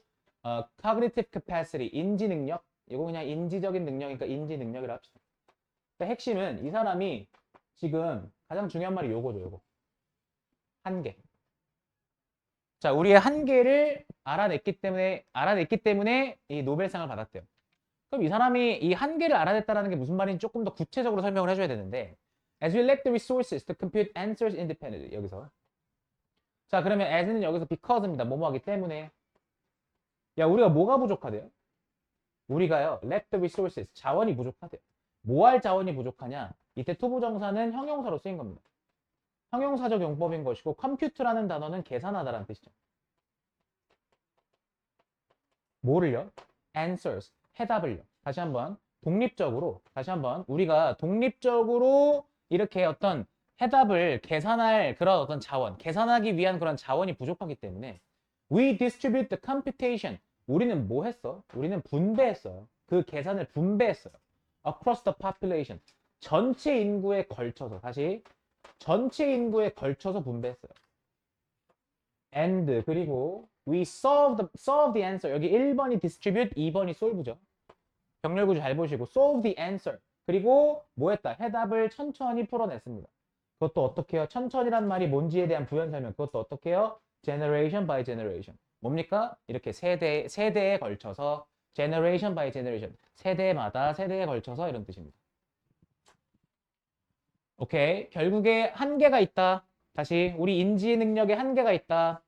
Speaker 1: cognitive capacity, 인지 능력. 이거 그냥 인지적인 능력이니까 인지 능력이라 합시다. 그러니까 핵심은 이 사람이 지금 가장 중요한 말이 요거죠, 요거. 한계. 자, 우리의 한계를 알아냈기 때문에 이 노벨상을 받았대요. 그럼 이 사람이 이 한계를 알아냈다는 게 무슨 말인지 조금 더 구체적으로 설명을 해줘야 되는데, as we lack the resources to compute answers independently. 여기서. 자, 그러면 as는 여기서 because입니다. 뭐뭐하기 때문에. 야, 우리가 뭐가 부족하대요? 우리가요, lack the resources. 자원이 부족하대요. 뭐 할 자원이 부족하냐? 이때 투부정사는 형용사로 쓰인 겁니다. 형용사적 용법인 것이고 compute라는 단어는 계산하다라는 뜻이죠. 뭐를요? answers, 해답을요. 다시 한번 우리가 독립적으로 이렇게 어떤 해답을 계산할 그런 어떤 자원, 계산하기 위한 그런 자원이 부족하기 때문에 we distribute the computation. 우리는 뭐 했어? 우리는 분배했어요. 그 계산을 분배했어요. across the population. 전체 인구에 걸쳐서 다시 전체 인구에 걸쳐서 분배했어요. and 그리고 we solve the answer. 여기 1번이 distribute, 2번이 solve죠. 병렬구조 잘 보시고 solve the answer. 그리고 뭐 했다? 해답을 천천히 풀어냈습니다. 그것도 어떻게 해요? 천천히란 말이 뭔지에 대한 부연 설명. 그것도 어떻게 해요? generation by generation. 뭡니까? 이렇게 세대에 걸쳐서 generation by generation. 세대에 걸쳐서 이런 뜻입니다. 오케이. 결국에 한계가 있다. 다시 우리 인지 능력에 한계가 있다.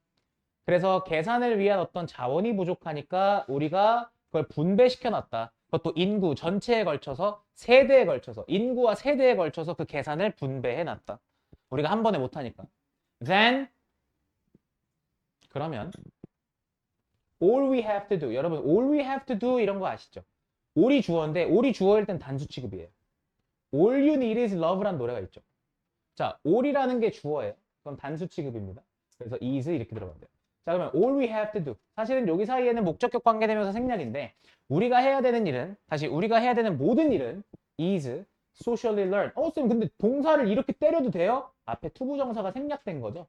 Speaker 1: 그래서 계산을 위한 어떤 자원이 부족하니까 우리가 그걸 분배시켜 놨다. 그것도 인구 전체에 걸쳐서 세대에 걸쳐서 인구와 세대에 걸쳐서 그 계산을 분배해 놨다. 우리가 한 번에 못 하니까. Then 그러면 all we have to do. 여러분 all we have to do 이런 거 아시죠? all이 주어인데 all이 주어일 땐 단수 취급이에요. All you need is love란 노래가 있죠. 자, all이라는 게 주어예요. 그럼 단수 취급입니다. 그래서 is 이렇게 들어가면 돼요. 자, 그러면 all we have to do. 사실은 여기 사이에는 목적격 관계대명사 생략인데 우리가 해야 되는 일은 다시 우리가 해야 되는 모든 일은 is socially learn. 쌤 근데 동사를 이렇게 때려도 돼요? 앞에 투부정사가 생략된 거죠.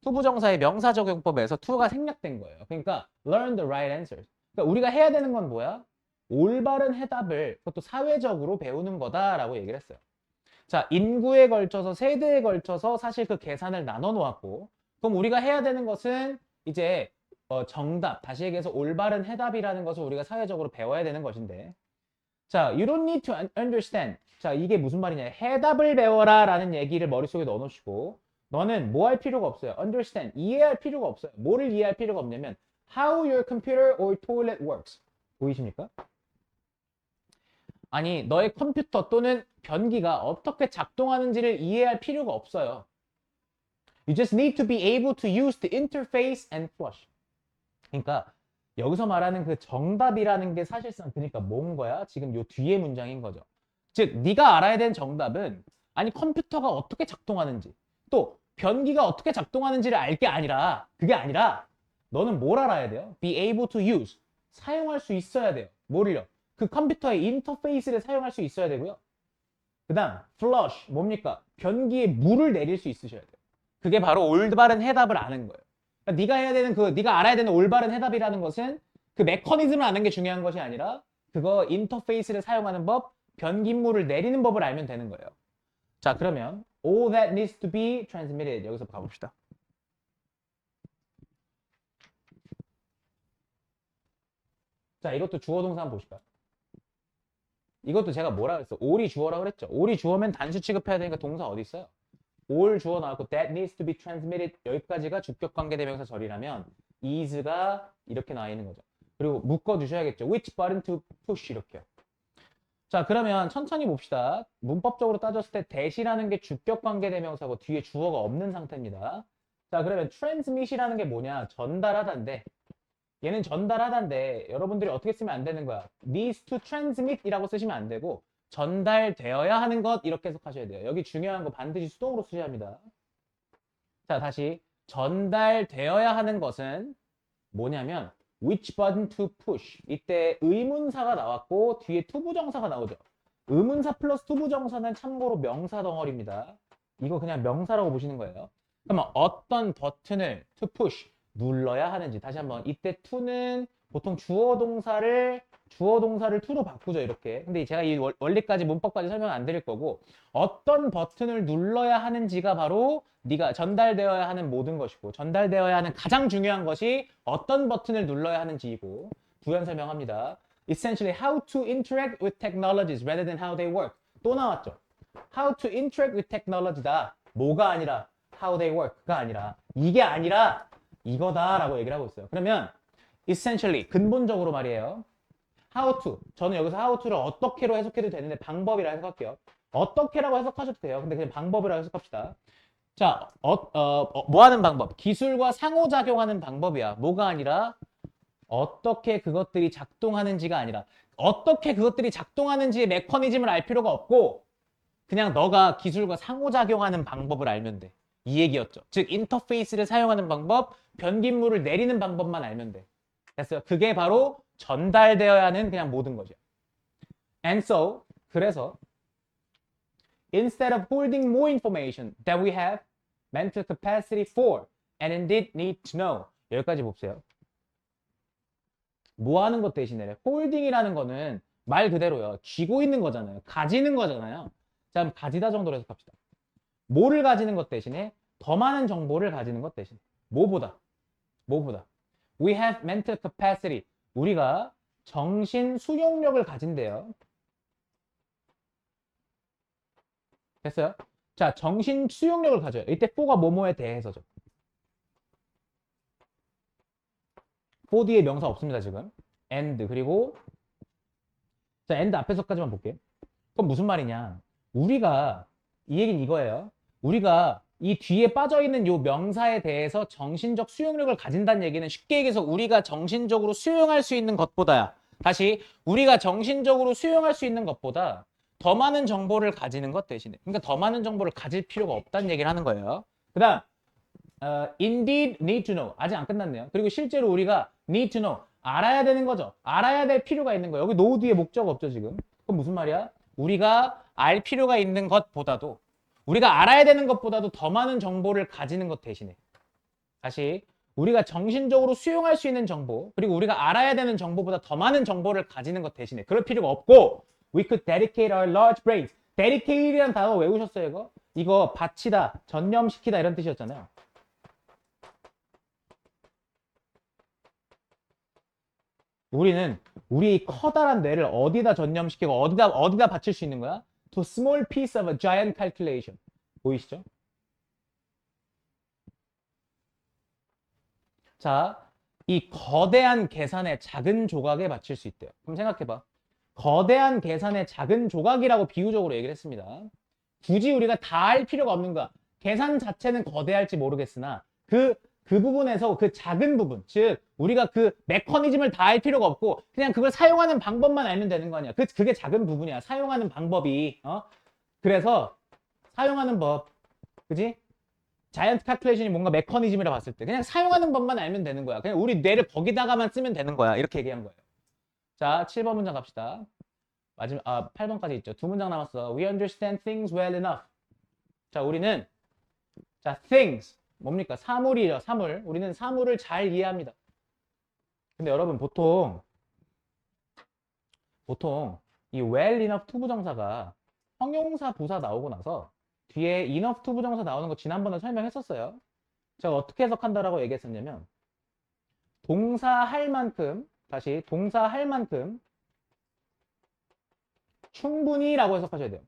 Speaker 1: 투부정사의 명사적용법에서 to가 생략된 거예요. 그러니까 learn the right answers. 그러니까 우리가 해야 되는 건 뭐야? 올바른 해답을 그것도 사회적으로 배우는 거다라고 얘기를 했어요. 자, 인구에 걸쳐서 세대에 걸쳐서 사실 그 계산을 나눠 놓았고 그럼 우리가 해야 되는 것은 이제 정답, 다시 얘기해서 올바른 해답이라는 것을 우리가 사회적으로 배워야 되는 것인데 자, you don't need to understand. 자, 이게 무슨 말이냐? 해답을 배워라 라는 얘기를 머릿속에 넣어 놓으시고 너는 뭐 할 필요가 없어요. understand. 이해할 필요가 없어요. 뭐를 이해할 필요가 없냐면 how your computer or toilet works. 보이십니까? 아니, 너의 컴퓨터 또는 변기가 어떻게 작동하는지를 이해할 필요가 없어요. You just need to be able to use the interface and flush. 그러니까 여기서 말하는 그 정답이라는 게 사실상 그러니까 뭔 거야? 지금 요 뒤에 문장인 거죠. 즉, 네가 알아야 되는 정답은 아니 컴퓨터가 어떻게 작동하는지 또 변기가 어떻게 작동하는지를 알 게 아니라 그게 아니라 너는 뭘 알아야 돼요? Be able to use. 사용할 수 있어야 돼요. 뭐를요? 그 컴퓨터의 인터페이스를 사용할 수 있어야 되고요. 그 다음 flush 뭡니까? 변기에 물을 내릴 수 있으셔야 돼요. 그게 바로 올바른 해답을 아는 거예요. 그러니까 네가 해야 되는 네가 알아야 되는 올바른 해답이라는 것은 그 메커니즘을 아는 게 중요한 것이 아니라 그거 인터페이스를 사용하는 법, 변기물을 내리는 법을 알면 되는 거예요. 자, 그러면 all that needs to be transmitted 여기서 가봅시다. 자, 이것도 주어 동사 한번 보실까요? 이것도 제가 뭐라 그랬어? all이 주어라고 그랬죠. all이 주어면 단수 취급해야 되니까 동사 어디 있어요? all 주어 나왔고 that needs to be transmitted 여기까지가 주격관계대명사 절이라면 is가 이렇게 나와 있는 거죠. 그리고 묶어주셔야겠죠. which button to push 이렇게요. 자, 그러면 천천히 봅시다. 문법적으로 따졌을 때 that이라는 게 주격관계대명사고 뒤에 주어가 없는 상태입니다. 자, 그러면 transmit이라는 게 뭐냐? 전달하다인데 얘는 전달하다인데 여러분들이 어떻게 쓰면 안 되는 거야? needs to transmit 이라고 쓰시면 안 되고 전달되어야 하는 것 이렇게 해석하셔야 돼요. 여기 중요한 거 반드시 수동으로 쓰셔야 합니다. 자, 다시 전달되어야 하는 것은 뭐냐면 which button to push. 이때 의문사가 나왔고 뒤에 투부정사가 나오죠. 의문사 플러스 투부정사는 참고로 명사 덩어리입니다. 이거 그냥 명사라고 보시는 거예요. 그러면 어떤 버튼을 to push 눌러야 하는지 다시 한번 이때 to는 보통 주어 동사를 to로 바꾸죠 이렇게. 근데 제가 이 원리까지 문법까지 설명 안 드릴 거고 어떤 버튼을 눌러야 하는지가 바로 네가 전달되어야 하는 모든 것이고 전달되어야 하는 가장 중요한 것이 어떤 버튼을 눌러야 하는지이고 부연 설명합니다. Essentially how to interact with technologies rather than how they work. 또 나왔죠. How to interact with technology다. 뭐가 아니라 how they work가 아니라 이게 아니라 이거다라고 얘기를 하고 있어요. 그러면 essentially 근본적으로 말이에요. how to 저는 여기서 how to를 어떻게로 해석해도 되는데 방법이라 해석할게요. 어떻게라고 해석하셔도 돼요. 근데 그냥 방법이라고 해석합시다. 자, 뭐 하는 방법? 기술과 상호작용하는 방법이야. 뭐가 아니라 어떻게 그것들이 작동하는지가 아니라 어떻게 그것들이 작동하는지의 메커니즘을 알 필요가 없고 그냥 너가 기술과 상호작용하는 방법을 알면 돼. 이 얘기였죠. 즉 인터페이스를 사용하는 방법, 변기물을 내리는 방법만 알면 돼. 됐어요. 그게 바로 전달되어야 하는 그냥 모든 거죠. And so, 그래서 instead of holding more information that we have mental capacity for and indeed need to know 여기까지 봅세요. 뭐 하는 것 대신에 holding이라는 거는 말 그대로요. 쥐고 있는 거잖아요. 가지는 거잖아요. 자, 그럼 가지다 정도로 해석합시다. 뭐를 가지는 것 대신에 더 많은 정보를 가지는 것 대신 뭐보다 we have mental capacity 우리가 정신 수용력을 가진대요. 됐어요? 자, 정신 수용력을 가져요. 이때 for가 뭐뭐에 대해서죠. for 뒤에 명사 없습니다 지금. and 그리고 자 and 앞에서까지만 볼게요. 그럼 무슨 말이냐? 우리가 이 얘기는 이거예요. 우리가 이 뒤에 빠져있는 요 명사에 대해서 정신적 수용력을 가진다는 얘기는 쉽게 얘기해서 우리가 정신적으로 수용할 수 있는 것보다야. 다시 우리가 정신적으로 수용할 수 있는 것보다 더 많은 정보를 가지는 것 대신에 그러니까 더 많은 정보를 가질 필요가 없다는 얘기를 하는 거예요. 그 다음 indeed need to know. 아직 안 끝났네요. 그리고 실제로 우리가 need to know. 알아야 되는 거죠. 알아야 될 필요가 있는 거예요. 여기 know 뒤에 목적 없죠, 지금. 그럼 무슨 말이야? 우리가 알 필요가 있는 것보다도 우리가 알아야 되는 것보다도 더 많은 정보를 가지는 것 대신에 다시 우리가 정신적으로 수용할 수 있는 정보 그리고 우리가 알아야 되는 정보보다 더 많은 정보를 가지는 것 대신에 그럴 필요가 없고 we could dedicate our large brains. dedicate이라는 단어 외우셨어요, 이거? 이거 바치다, 전념시키다 이런 뜻이었잖아요. 우리는 우리 커다란 뇌를 어디다 전념시키고 어디다 바칠 수 있는 거야? To small piece of a giant calculation. 보이시죠? 자, 이 거대한 계산의 작은 조각에 바칠 수 있대요. 그럼 생각해봐. 거대한 계산의 작은 조각이라고 비유적으로 얘기를 했습니다. 굳이 우리가 다 할 필요가 없는 거야. 계산 자체는 거대할지 모르겠으나 그 부분에서 그 작은 부분, 즉 우리가 그 메커니즘을 다 할 필요가 없고 그냥 그걸 사용하는 방법만 알면 되는 거 아니야. 그게 작은 부분이야. 사용하는 방법이. 그래서 사용하는 법, 그지? 자이언트 칼큘레이션이 뭔가 메커니즘이라 봤을 때 그냥 사용하는 법만 알면 되는 거야. 그냥 우리 뇌를 거기다가만 쓰면 되는 거야. 이렇게 얘기한 거예요. 자, 7번 문장 갑시다. 8번까지 있죠. 두 문장 남았어. We understand things well enough. 자, 우리는 things 뭡니까? 사물이죠. 사물. 우리는 사물을 잘 이해합니다. 근데 여러분 보통 이 well enough 투부정사가 형용사 부사 나오고 나서 뒤에 enough 투부정사 나오는 거 지난번에 설명했었어요. 제가 어떻게 해석한다라고 얘기했었냐면 동사 할 만큼 다시 동사 할 만큼 충분히라고 해석하셔야 돼요.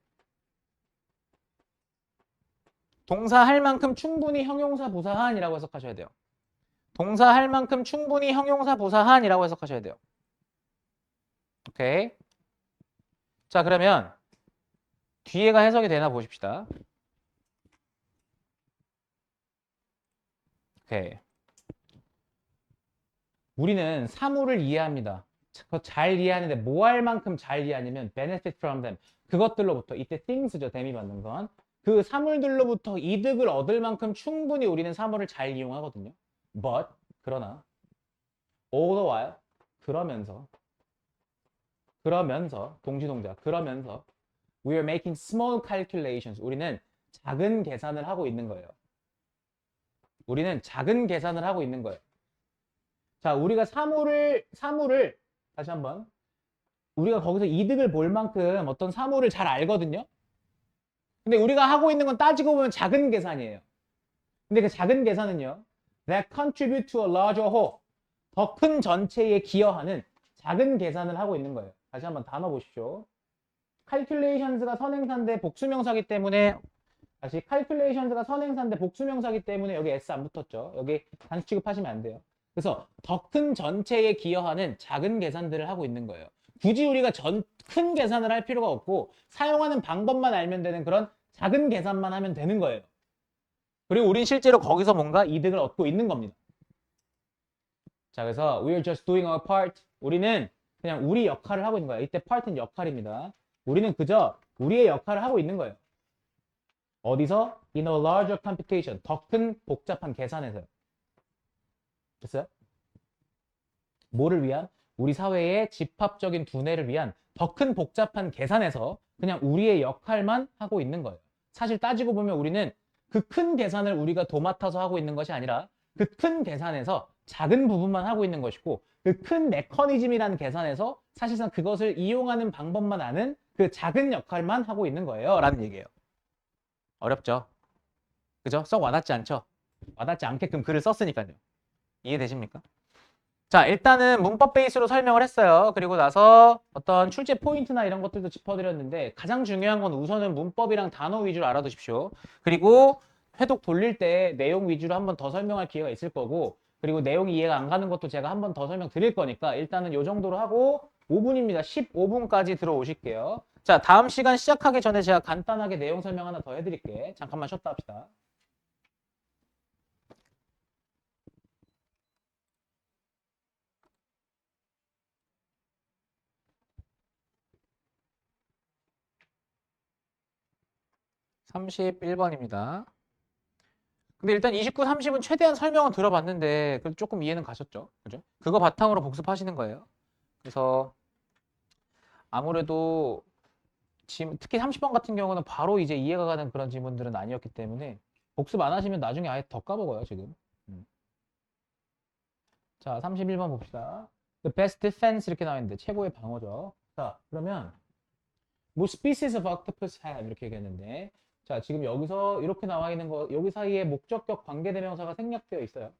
Speaker 1: 동사 할 만큼 충분히 형용사 부사한이라고 해석하셔야 돼요. 동사 할 만큼 충분히 형용사 부사한이라고 해석하셔야 돼요. 오케이. 자, 그러면 뒤에가 해석이 되나 보십시다. 오케이. 우리는 사물을 이해합니다. 잘 이해하는데 뭐 할 만큼 잘 이해하냐면 benefit from them. 그것들로부터 이때 things죠. 댐이 받는 건. 그 사물들로부터 이득을 얻을 만큼 충분히 우리는 사물을 잘 이용하거든요. But 그러나 all the while 그러면서 동시동작 그러면서 we are making small calculations. 우리는 작은 계산을 하고 있는 거예요. 우리는 작은 계산을 하고 있는 거예요. 자, 우리가 사물을 다시 한번 우리가 거기서 이득을 볼 만큼 어떤 사물을 잘 알거든요. 근데 우리가 하고 있는 건 따지고 보면 작은 계산이에요. 근데 그 작은 계산은요. that contribute to a larger whole. 더 큰 전체에 기여하는 작은 계산을 하고 있는 거예요. 다시 한번 단어 보십시오. calculations가 선행사인데 복수명사기 때문에 다시 calculations가 선행사인데 복수명사기 때문에 여기 s 안 붙었죠. 여기 단수 취급하시면 안 돼요. 그래서 더 큰 전체에 기여하는 작은 계산들을 하고 있는 거예요. 굳이 우리가 큰 계산을 할 필요가 없고 사용하는 방법만 알면 되는 그런 작은 계산만 하면 되는 거예요. 그리고 우린 실제로 거기서 뭔가 이득을 얻고 있는 겁니다. 자, 그래서 we're just doing our part. 우리는 그냥 우리 역할을 하고 있는 거예요. 이때 part는 역할입니다. 우리는 그저 우리의 역할을 하고 있는 거예요. 어디서? In a larger computation. 더 큰 복잡한 계산에서요. 됐어요? 뭐를 위한? 우리 사회의 집합적인 두뇌를 위한 더 큰 복잡한 계산에서 그냥 우리의 역할만 하고 있는 거예요. 사실 따지고 보면 우리는 그 큰 계산을 우리가 도맡아서 하고 있는 것이 아니라 그 큰 계산에서 작은 부분만 하고 있는 것이고 그 큰 메커니즘이라는 계산에서 사실상 그것을 이용하는 방법만 아는 그 작은 역할만 하고 있는 거예요. 라는 얘기예요. 어렵죠? 그죠? 썩 와닿지 않죠? 와닿지 않게끔 글을 썼으니까요. 이해되십니까? 자, 일단은 문법 베이스로 설명을 했어요. 그리고 나서 어떤 출제 포인트나 이런 것들도 짚어드렸는데 가장 중요한 건 우선은 문법이랑 단어 위주로 알아두십시오. 그리고 회독 돌릴 때 내용 위주로 한 번 더 설명할 기회가 있을 거고 그리고 내용이 이해가 안 가는 것도 제가 한 번 더 설명드릴 거니까 일단은 이 정도로 하고 5분입니다. 15분까지 들어오실게요. 자, 다음 시간 시작하기 전에 제가 간단하게 내용 설명 하나 더 해드릴게. 잠깐만 쉬었다 합시다. (31번입니다) 근데 일단 29, 30은 최대한 설명은 들어봤는데 그래도 조금 이해는 가셨죠? 그죠? 그거 바탕으로 복습하시는 거예요. 그래서 아무래도 지금 특히 30번 같은 경우는 바로 이제 이해가 가는 그런 지문들은 아니었기 때문에 복습 안 하시면 나중에 아예 더 까먹어요, 지금. 자, 31번 봅시다. The best defense 이렇게 나와 있는데 최고의 방어죠. 자, 그러면 뭐 species of octopus have 이렇게 얘기했는데 자, 지금 여기서 이렇게 나와 있는 거 여기 사이에 목적격 관계대명사가 생략되어 있어요.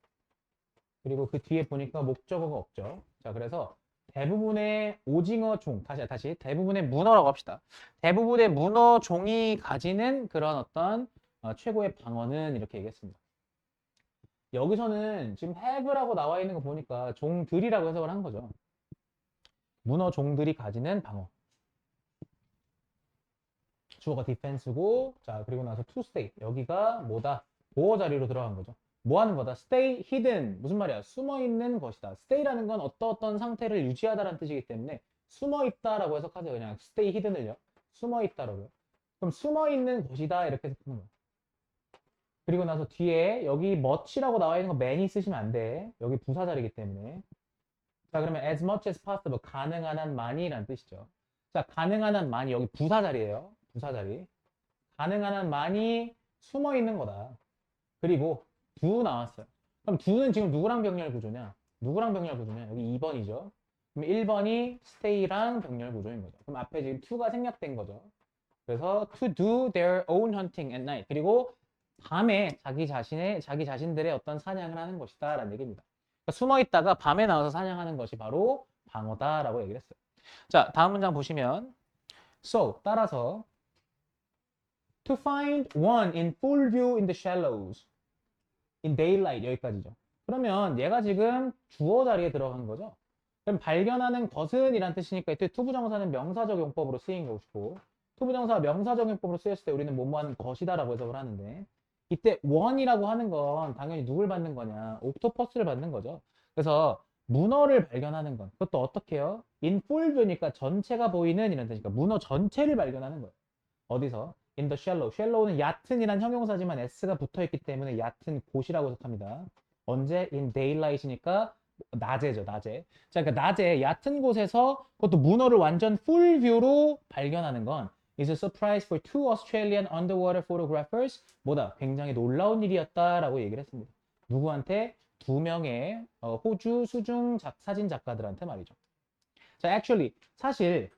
Speaker 1: 그리고 그 뒤에 보니까 목적어가 없죠. 자, 그래서 대부분의 오징어 종, 다시 대부분의 문어라고 합시다. 대부분의 문어 종이 가지는 그런 어떤 최고의 방어는 이렇게 얘기했습니다. 여기서는 지금 have라고 나와 있는 거 보니까 종들이라고 해석을 한 거죠. 문어 종들이 가지는 방어. 주어가 defense고, 자, 그리고 나서 to stay. 여기가 뭐다? 보호 자리로 들어간 거죠. 뭐 하는 거다? stay hidden. 무슨 말이야? 숨어 있는 것이다. stay라는 건 어떤 상태를 유지하다라는 뜻이기 때문에 숨어 있다라고 해석하세요. 그냥 stay hidden을요. 숨어 있다라고요. 그럼 숨어 있는 것이다. 이렇게 해석하는 거예요. 그리고 나서 뒤에 여기 much라고 나와 있는 거 many 쓰시면 안 돼. 여기 부사 자리이기 때문에. 자, 그러면 as much as possible. 가능한 한 많이라는 뜻이죠. 자, 가능한 한 많이. 여기 부사 자리예요. 부사 자리. 가능한 한 많이 숨어 있는 거다. 그리고 do 나왔어요. 그럼 do는 지금 누구랑 병렬 구조냐? 누구랑 병렬 구조냐? 여기 2번이죠. 그럼 1번이 stay랑 병렬 구조인 거죠. 그럼 앞에 지금 to가 생략된 거죠. 그래서 to do their own hunting at night. 그리고 밤에 자기 자신들의 어떤 사냥을 하는 것이다 라는 얘기입니다. 그러니까 숨어 있다가 밤에 나와서 사냥하는 것이 바로 방어다라고 얘기를 했어요. 자, 다음 문장 보시면 so 따라서 to find one in full view in the shallows in daylight 여기까지죠. 그러면 얘가 지금 주어 자리에 들어간 거죠. 그럼 발견하는 것은 이란 뜻이니까 이때 투부정사는 명사적 용법으로 쓰인 것이고 투부정사가 명사적 용법으로 쓰였을 때 우리는 뭐뭐 하는 것이다라고 해석을 하는데 이때 원이라고 하는 건 당연히 누굴 받는 거냐? 옥토퍼스를 받는 거죠. 그래서 문어를 발견하는 건 그것도 어떻게 해요? in full view니까 전체가 보이는 이런 뜻이니까 문어 전체를 발견하는 거예요. 어디서? in the shallow. shallow는 얕은이란 형용사지만 s가 붙어있기 때문에 얕은 곳이라고 해석합니다. 언제? in daylight이니까 낮에죠, 낮에. 자, 그러니까 낮에 얕은 곳에서 그것도 문어를 완전 full view로 발견하는 건 is a surprise for two Australian underwater photographers. 뭐다? 굉장히 놀라운 일이었다라고 얘기를 했습니다. 누구한테? 두 명의 호주 수중 사진 작가들한테 말이죠. 자, actually 사실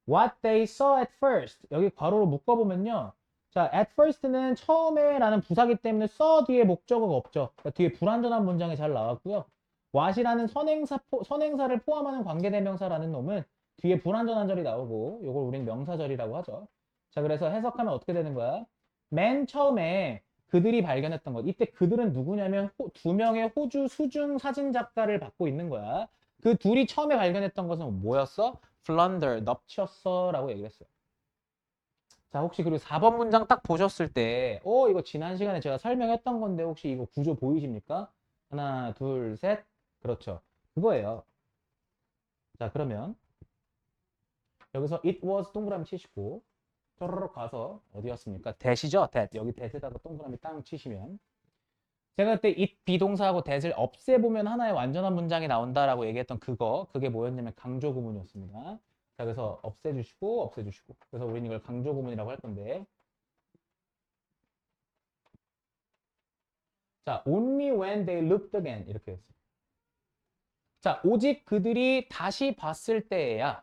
Speaker 1: what they saw at first 여기 괄호로 묶어보면요. 자, at first는 처음에 라는 부사기 때문에 saw 뒤에 목적어가 없죠. 그러니까 뒤에 불완전한 문장이 잘 나왔고요. what이라는 선행사를 포함하는 관계대명사라는 놈은 뒤에 불완전한 절이 나오고 요걸 우리는 명사절이라고 하죠. 자, 그래서 해석하면 어떻게 되는 거야? 맨 처음에 그들이 발견했던 것. 이때 그들은 누구냐면 두 명의 호주 수중 사진 작가를 받고 있는 거야. 그 둘이 처음에 발견했던 것은 뭐였어? plunder, 넙치였어 라고 얘기를 했어요. 자, 혹시 그리고 4번 문장 딱 보셨을 때 이거 지난 시간에 제가 설명했던 건데 혹시 이거 구조 보이십니까? 하나, 둘, 셋. 그렇죠. 그거예요. 자, 그러면 여기서 it was 동그라미 치시고 쪼르륵 가서 어디였습니까? that이죠? that. 여기 that에다가 동그라미 땅 치시면 제가 그때 it 비동사하고 that을 없애보면 하나의 완전한 문장이 나온다라고 얘기했던 그게 뭐였냐면 강조 구문이었습니다. 자, 그래서 없애주시고. 그래서 우리는 이걸 강조 구문이라고 할 건데. 자, only when they looked again. 이렇게 했어요. 자, 오직 그들이 다시 봤을 때에야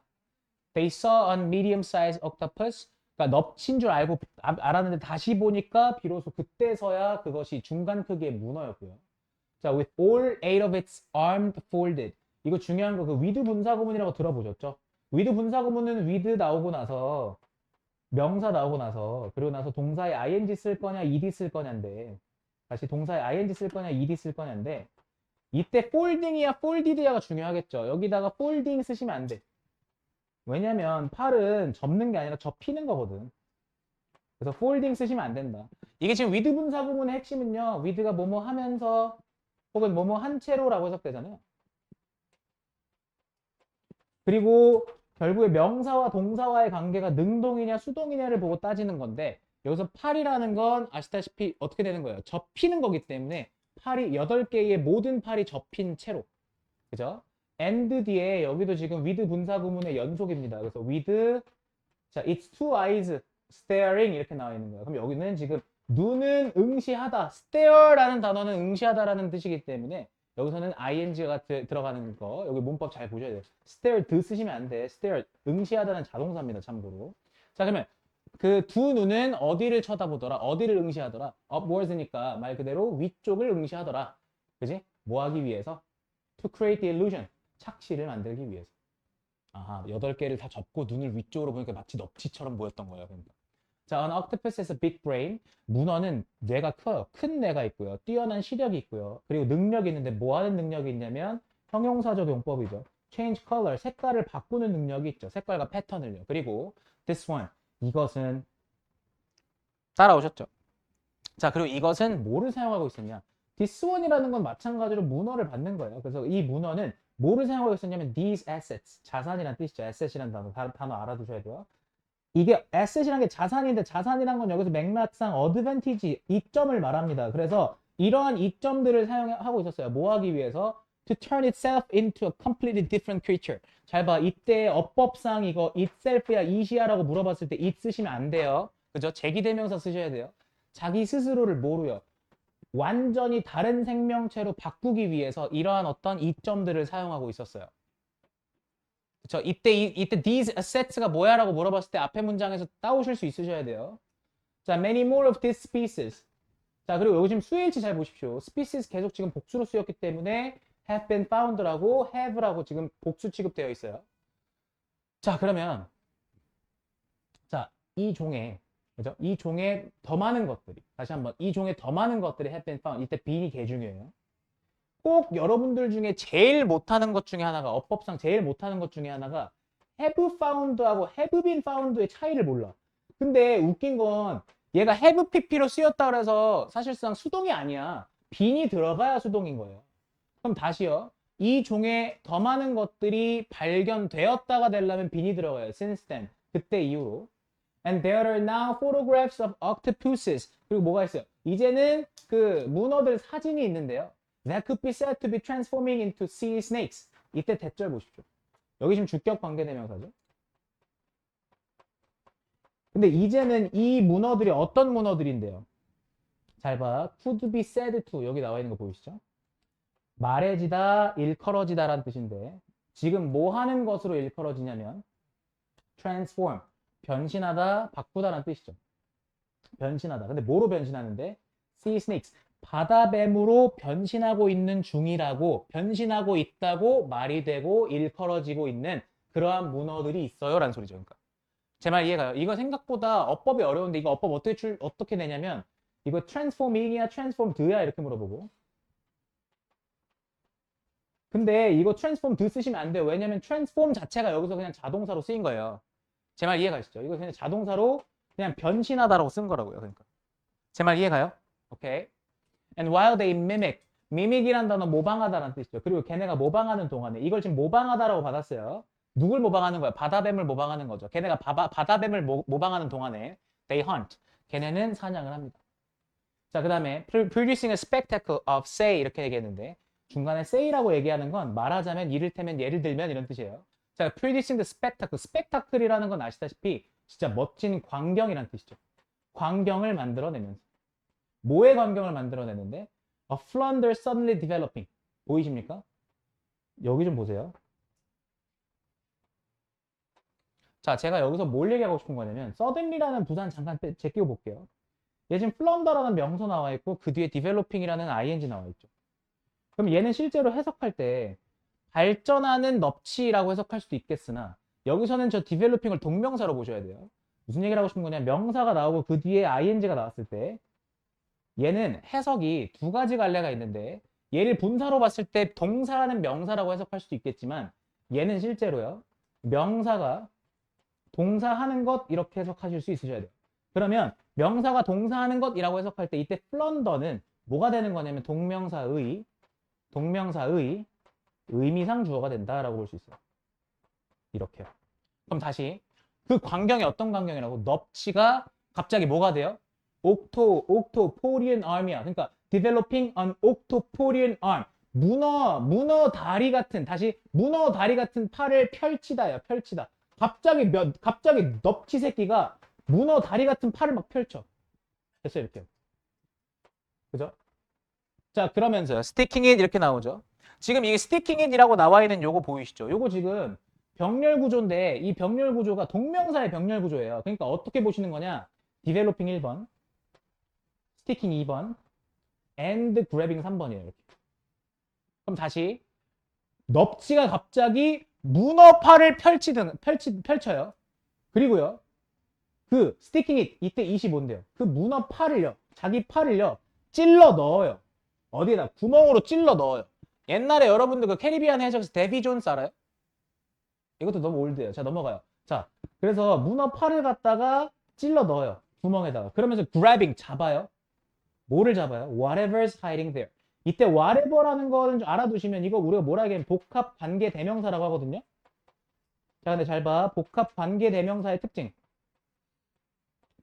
Speaker 1: they saw an medium-sized octopus. 그러니까 넙친 줄 알았는데 다시 보니까 비로소 그때서야 그것이 중간 크기의 문어였고요. 자, with all eight of its arms folded. 이거 중요한 거 그 with 분사 구문이라고 들어보셨죠? with 분사 구문은 with 나오고 나서 명사 나오고 나서 그리고 나서 동사에 ing 쓸 거냐 ed 쓸 거냐인데 다시 동사에 ing 쓸 거냐 ed 쓸 거냐인데 이때 folding이야 folded야가 중요하겠죠. 여기다가 folding 쓰시면 안 돼. 왜냐면 팔은 접는 게 아니라 접히는 거거든. 그래서 folding 쓰시면 안 된다. 이게 지금 with 분사 구문의 핵심은요. with가 뭐뭐 하면서 혹은 뭐뭐 한 채로라고 해석되잖아요. 그리고 결국에 명사와 동사와의 관계가 능동이냐 수동이냐를 보고 따지는 건데 여기서 팔이라는 건 아시다시피 어떻게 되는 거예요? 접히는 거기 때문에 팔이 8개의 모든 팔이 접힌 채로. 그죠? and 뒤에 여기도 지금 with 분사 구문의 연속입니다. 그래서 with 자, it's two eyes staring 이렇게 나와 있는 거예요. 그럼 여기는 지금 눈은 응시하다. stare라는 단어는 응시하다라는 뜻이기 때문에 여기서는 ing가 들어가는 거. 여기 문법 잘 보셔야 돼요. stare 드 쓰시면 안 돼. stare 응시하다는 자동사입니다. 참고로. 자, 그러면 그 두 눈은 어디를 쳐다보더라? 어디를 응시하더라? upwards니까 말 그대로 위쪽을 응시하더라. 그지? 뭐 하기 위해서? to create the illusion. 착시를 만들기 위해서. 아하, 8개를 다 접고 눈을 위쪽으로 보니까 마치 넙치처럼 보였던 거예요. 그러니까. 자, an octopus has a big brain. 문어는 뇌가 커요. 큰 뇌가 있고요. 뛰어난 시력이 있고요. 그리고 능력이 있는데 뭐 하는 능력이 있냐면 형용사적 용법이죠. change color, 색깔을 바꾸는 능력이 있죠. 색깔과 패턴을요. 그리고 this one, 이것은 따라오셨죠? 자, 그리고 이것은 뭐를 사용하고 있었냐? this one이라는 건 마찬가지로 문어를 받는 거예요. 그래서 이 문어는 뭐를 사용하고 있었냐면 these assets, 자산이란 뜻이죠. asset이라는 단어 알아두셔야 돼요. 이게 asset이란 게 자산인데 자산이란 건 여기서 맥락상 advantage, 이점을 말합니다. 그래서 이러한 이점들을 사용하고 있었어요. 뭐 하기 위해서? To turn itself into a completely different creature. 잘 봐. 이때 어법상 이거 itself야 it이야라고 물어봤을 때 it 쓰시면 안 돼요. 그죠? 제기대명사 쓰셔야 돼요. 자기 스스로를 뭐로요? 완전히 다른 생명체로 바꾸기 위해서 이러한 어떤 이점들을 사용하고 있었어요. 그쵸? 이때 these assets가 뭐야라고 물어봤을 때 앞에 문장에서 따오실 수 있으셔야 돼요. 자, many more of these species. 자, 그리고 여기 지금 수일치 잘 보십시오. species 계속 지금 복수로 쓰였기 때문에 have been found라고 have라고 지금 복수 취급되어 있어요. 자, 그러면 자, 이 종에 그죠? 이 종에 더 많은 것들이 다시 한번 이 종에 더 많은 것들이 have been found. 이때 bean이 개 중요해요. 꼭 여러분들 중에 제일 못하는 것 중에 하나가 어법상 제일 못하는 것 중에 하나가 have found하고 have been found의 차이를 몰라. 근데 웃긴 건 얘가 have pp로 쓰였다 그래서 사실상 수동이 아니야. bean이 들어가야 수동인 거예요. 그럼 다시요. 이 종에 더 많은 것들이 발견되었다가 되려면 bean이 들어가요. since then. 그때 이후로. And there are now photographs of octopuses. 그리고 뭐가 있어요? 이제는 그 문어들 사진이 있는데요. That could be said to be transforming into sea snakes. 이때 대절 보십시오. 여기 지금 주격 관계대명사죠. 근데 이제는 이 문어들이 어떤 문어들인데요? 잘 봐. could be said to 여기 나와 있는 거 보이시죠? 말해지다, 일컬어지다라는 뜻인데 지금 뭐 하는 것으로 일컬어지냐면 transform, 변신하다, 바꾸다라는 뜻이죠. 변신하다. 근데 뭐로 변신하는데? sea snakes. 바다뱀으로 변신하고 있는 중이라고 변신하고 있다고 말이 되고 일컬어지고 있는 그러한 문어들이 있어요 라는 소리죠. 그러니까 제 말 이해가요? 이거 생각보다 어법이 어려운데 이거 어법 어떻게 내냐면 이거 transforming이야 transformed야 이렇게 물어보고 근데 이거 transformed 쓰시면 안 돼요. 왜냐면 transform 자체가 여기서 그냥 자동사로 쓰인 거예요. 제 말 이해가시죠? 이거 그냥 자동사로 그냥 변신하다라고 쓴 거라고요. 그러니까 제 말 이해가요? 오케이. And while they mimic, mimic이란 단어 모방하다라는 뜻이죠. 그리고 걔네가 모방하는 동안에 이걸 지금 모방하다라고 받았어요. 누굴 모방하는 거야? 바다뱀을 모방하는 거죠. 걔네가 바다뱀을 모방하는 동안에 they hunt. 걔네는 사냥을 합니다. 자, 그 다음에 producing a spectacle of say 이렇게 얘기했는데 중간에 say라고 얘기하는 건 말하자면 이를테면 예를 들면 이런 뜻이에요. 자, producing the spectacle. spectacle이라는 건 아시다시피 진짜 멋진 광경이란 뜻이죠. 광경을 만들어내면서. 뭐의 광경을 만들어내는데? A flounder suddenly developing. 보이십니까? 여기 좀 보세요. 자, 제가 여기서 뭘 얘기하고 싶은 거냐면 suddenly라는 부산 잠깐 제끼고 볼게요. 얘 지금 flounder라는 명사 나와 있고 그 뒤에 developing이라는 ing 나와 있죠. 그럼 얘는 실제로 해석할 때 발전하는 넙치라고 해석할 수도 있겠으나 여기서는 저 developing을 동명사로 보셔야 돼요. 무슨 얘기를 하고 싶은 거냐? 명사가 나오고 그 뒤에 ing가 나왔을 때 얘는 해석이 두 가지 갈래가 있는데 얘를 분사로 봤을 때 동사라는 명사라고 해석할 수도 있겠지만 얘는 실제로요. 명사가 동사하는 것 이렇게 해석하실 수 있으셔야 돼요. 그러면 명사가 동사하는 것이라고 해석할 때 이때 플런더는 뭐가 되는 거냐면 동명사의 의미상 주어가 된다라고 볼 수 있어요. 이렇게요. 그럼 다시 그 광경이 어떤 광경이라고? 넙치가 갑자기 뭐가 돼요? Octoporean arm이야. 그러니까 developing an Octoporean arm. 문어 다리 같은, 다시 문어 다리 같은 팔을 펼치다야, 펼치다. 갑자기 넙치 새끼가 문어 다리 같은 팔을 막 펼쳐. 됐어, 이렇게. 그죠? 자, 그러면서 스티킹 잇 이렇게 나오죠. 지금 이 스티킹 잇이라고 나와 있는 요거 보이시죠? 요거 지금 병렬 구조인데 이 병렬 구조가 동명사의 병렬 구조예요. 그러니까 어떻게 보시는 거냐? developing 1번, 스티킹 2번, and grabbing 3번이에요. 이렇게. 그럼 다시 넙치가 갑자기 문어팔을 펼쳐요. 그리고요. 그 스티킹 잇 이때 25인데요. 그 문어팔을요. 자기 팔을요. 찔러 넣어요. 어디에다 구멍으로 찔러 넣어요. 옛날에 여러분들 그 캐리비안 해적에서 데비 존스 알아요? 이것도 너무 올드해요. 자, 넘어가요. 자, 그래서 문어 팔을 갖다가 찔러 넣어요. 구멍에다가. 그러면서 grabbing 잡아요. 뭐를 잡아요? Whatever's hiding there. 이때 whatever라는 거는 좀 알아두시면 이거 우리가 뭐라 하기엔 복합 관계 대명사라고 하거든요. 자, 근데 잘 봐. 복합 관계 대명사의 특징.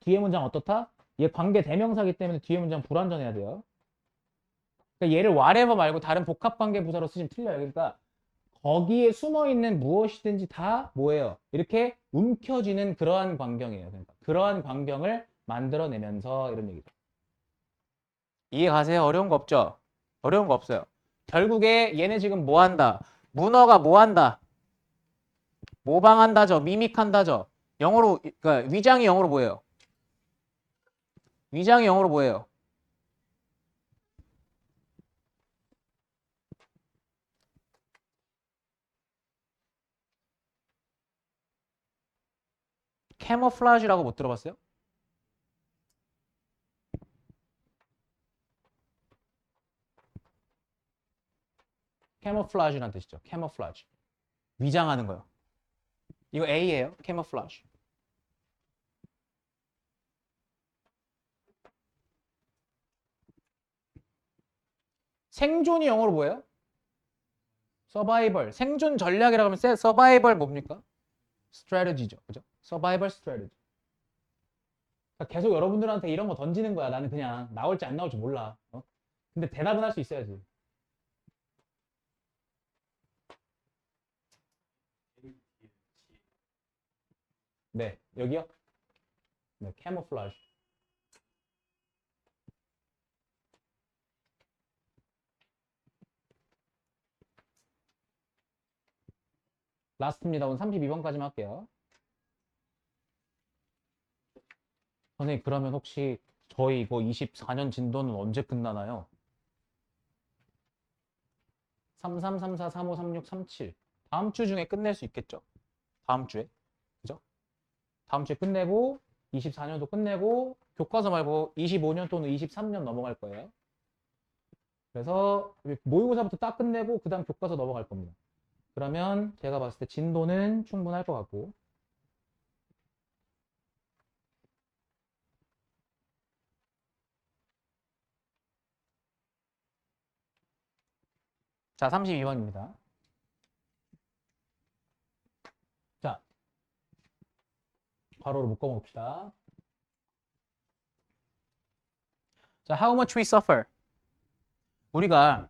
Speaker 1: 뒤에 문장 어떻다? 얘 관계 대명사기 때문에 뒤에 문장 불완전해야 돼요. 그러니까 얘를 whatever 말고 다른 복합 관계 부사로 쓰시면 틀려요. 그러니까 거기에 숨어 있는 무엇이든지 다 뭐예요? 이렇게 움켜쥐는 그러한 광경이에요. 그러니까 그러한 광경을 만들어내면서 이런 얘기죠. 이해 가세요? 어려운 거 없죠? 어려운 거 없어요. 결국에 얘네 지금 뭐 한다? 문어가 뭐 한다? 모방한다죠. 미믹한다죠. 영어로 그러니까 위장이 영어로 뭐예요? 위장이 영어로 뭐예요? 캐모플라지라고 못 들어봤어요? 캐모플라지라는 뜻이죠. 캐모플라지. 위장하는 거요. 이거 A예요. 캐모플라지. 생존이 영어로 뭐예요? 서바이벌. 생존 전략이라고 하면 서바이벌 뭡니까? 스트래티지죠. 그죠? 서바이벌 스트래티지. 그러니까 계속 여러분들한테 이런 거 던지는 거야. 나는 그냥 나올지 안 나올지 몰라. 근데 대답은 할 수 있어야지. 네, 여기요? 네, 캐모플라지. 라스트입니다. 오늘 32번까지만 할게요. 선생님, 그러면 혹시 저희 이거 24년 진도는 언제 끝나나요? 33, 34, 35, 36, 37. 다음 주 중에 끝낼 수 있겠죠? 다음 주에. 그죠? 다음 주에 끝내고 24년도 끝내고 교과서 말고 25년 또는 23년 넘어갈 거예요. 그래서 모의고사부터 딱 끝내고 그 다음 교과서 넘어갈 겁니다. 그러면 제가 봤을 때 진도는 충분할 것 같고. 자, 32번입니다. 자, 괄호로 묶어봅시다. 자, how much we suffer. 우리가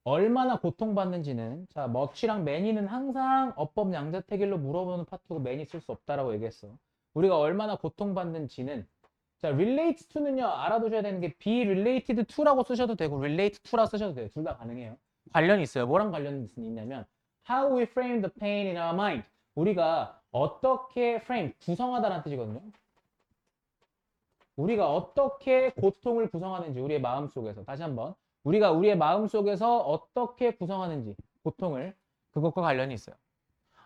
Speaker 1: 얼마나 고통받는지는 자, much랑 many는 항상 어법 양자택일로 물어보는 파트고 many 쓸 수 없다라고 얘기했어. 우리가 얼마나 고통받는지는 자, relates to는요, 알아두셔야 되는 게 be related to라고 쓰셔도 되고 relate to라고 쓰셔도 돼요. 둘 다 가능해요. 관련이 있어요. 뭐랑 관련이 있냐면 how we frame the pain in our mind. 우리가 어떻게 frame, 구성하다라는 뜻이거든요. 우리가 어떻게 고통을 구성하는지 우리의 마음속에서 다시 한번 우리가 우리의 마음속에서 어떻게 구성하는지 고통을 그것과 관련이 있어요.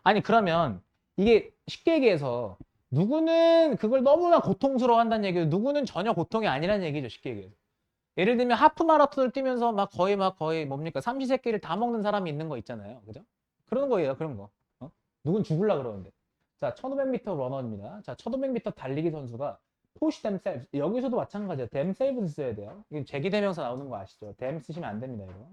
Speaker 1: 아니 그러면 이게 쉽게 얘기해서 누구는 그걸 너무나 고통스러워한다는 얘기고 누구는 전혀 고통이 아니라는 얘기죠. 쉽게 얘기해서. 예를 들면 하프 마라톤을 뛰면서 거의 뭡니까? 삼시세끼를 다 먹는 사람이 있는 거 있잖아요. 그죠? 그런 거예요. 그런 거. 누군 죽을라 그러는데. 자, 1500m 러너입니다. 자, 1500m 달리기 선수가 push themselves. 여기서도 마찬가지예요. themselves 써야 돼요. 이게 제기대명사 나오는 거 아시죠? them 쓰시면 안 됩니다. 이거.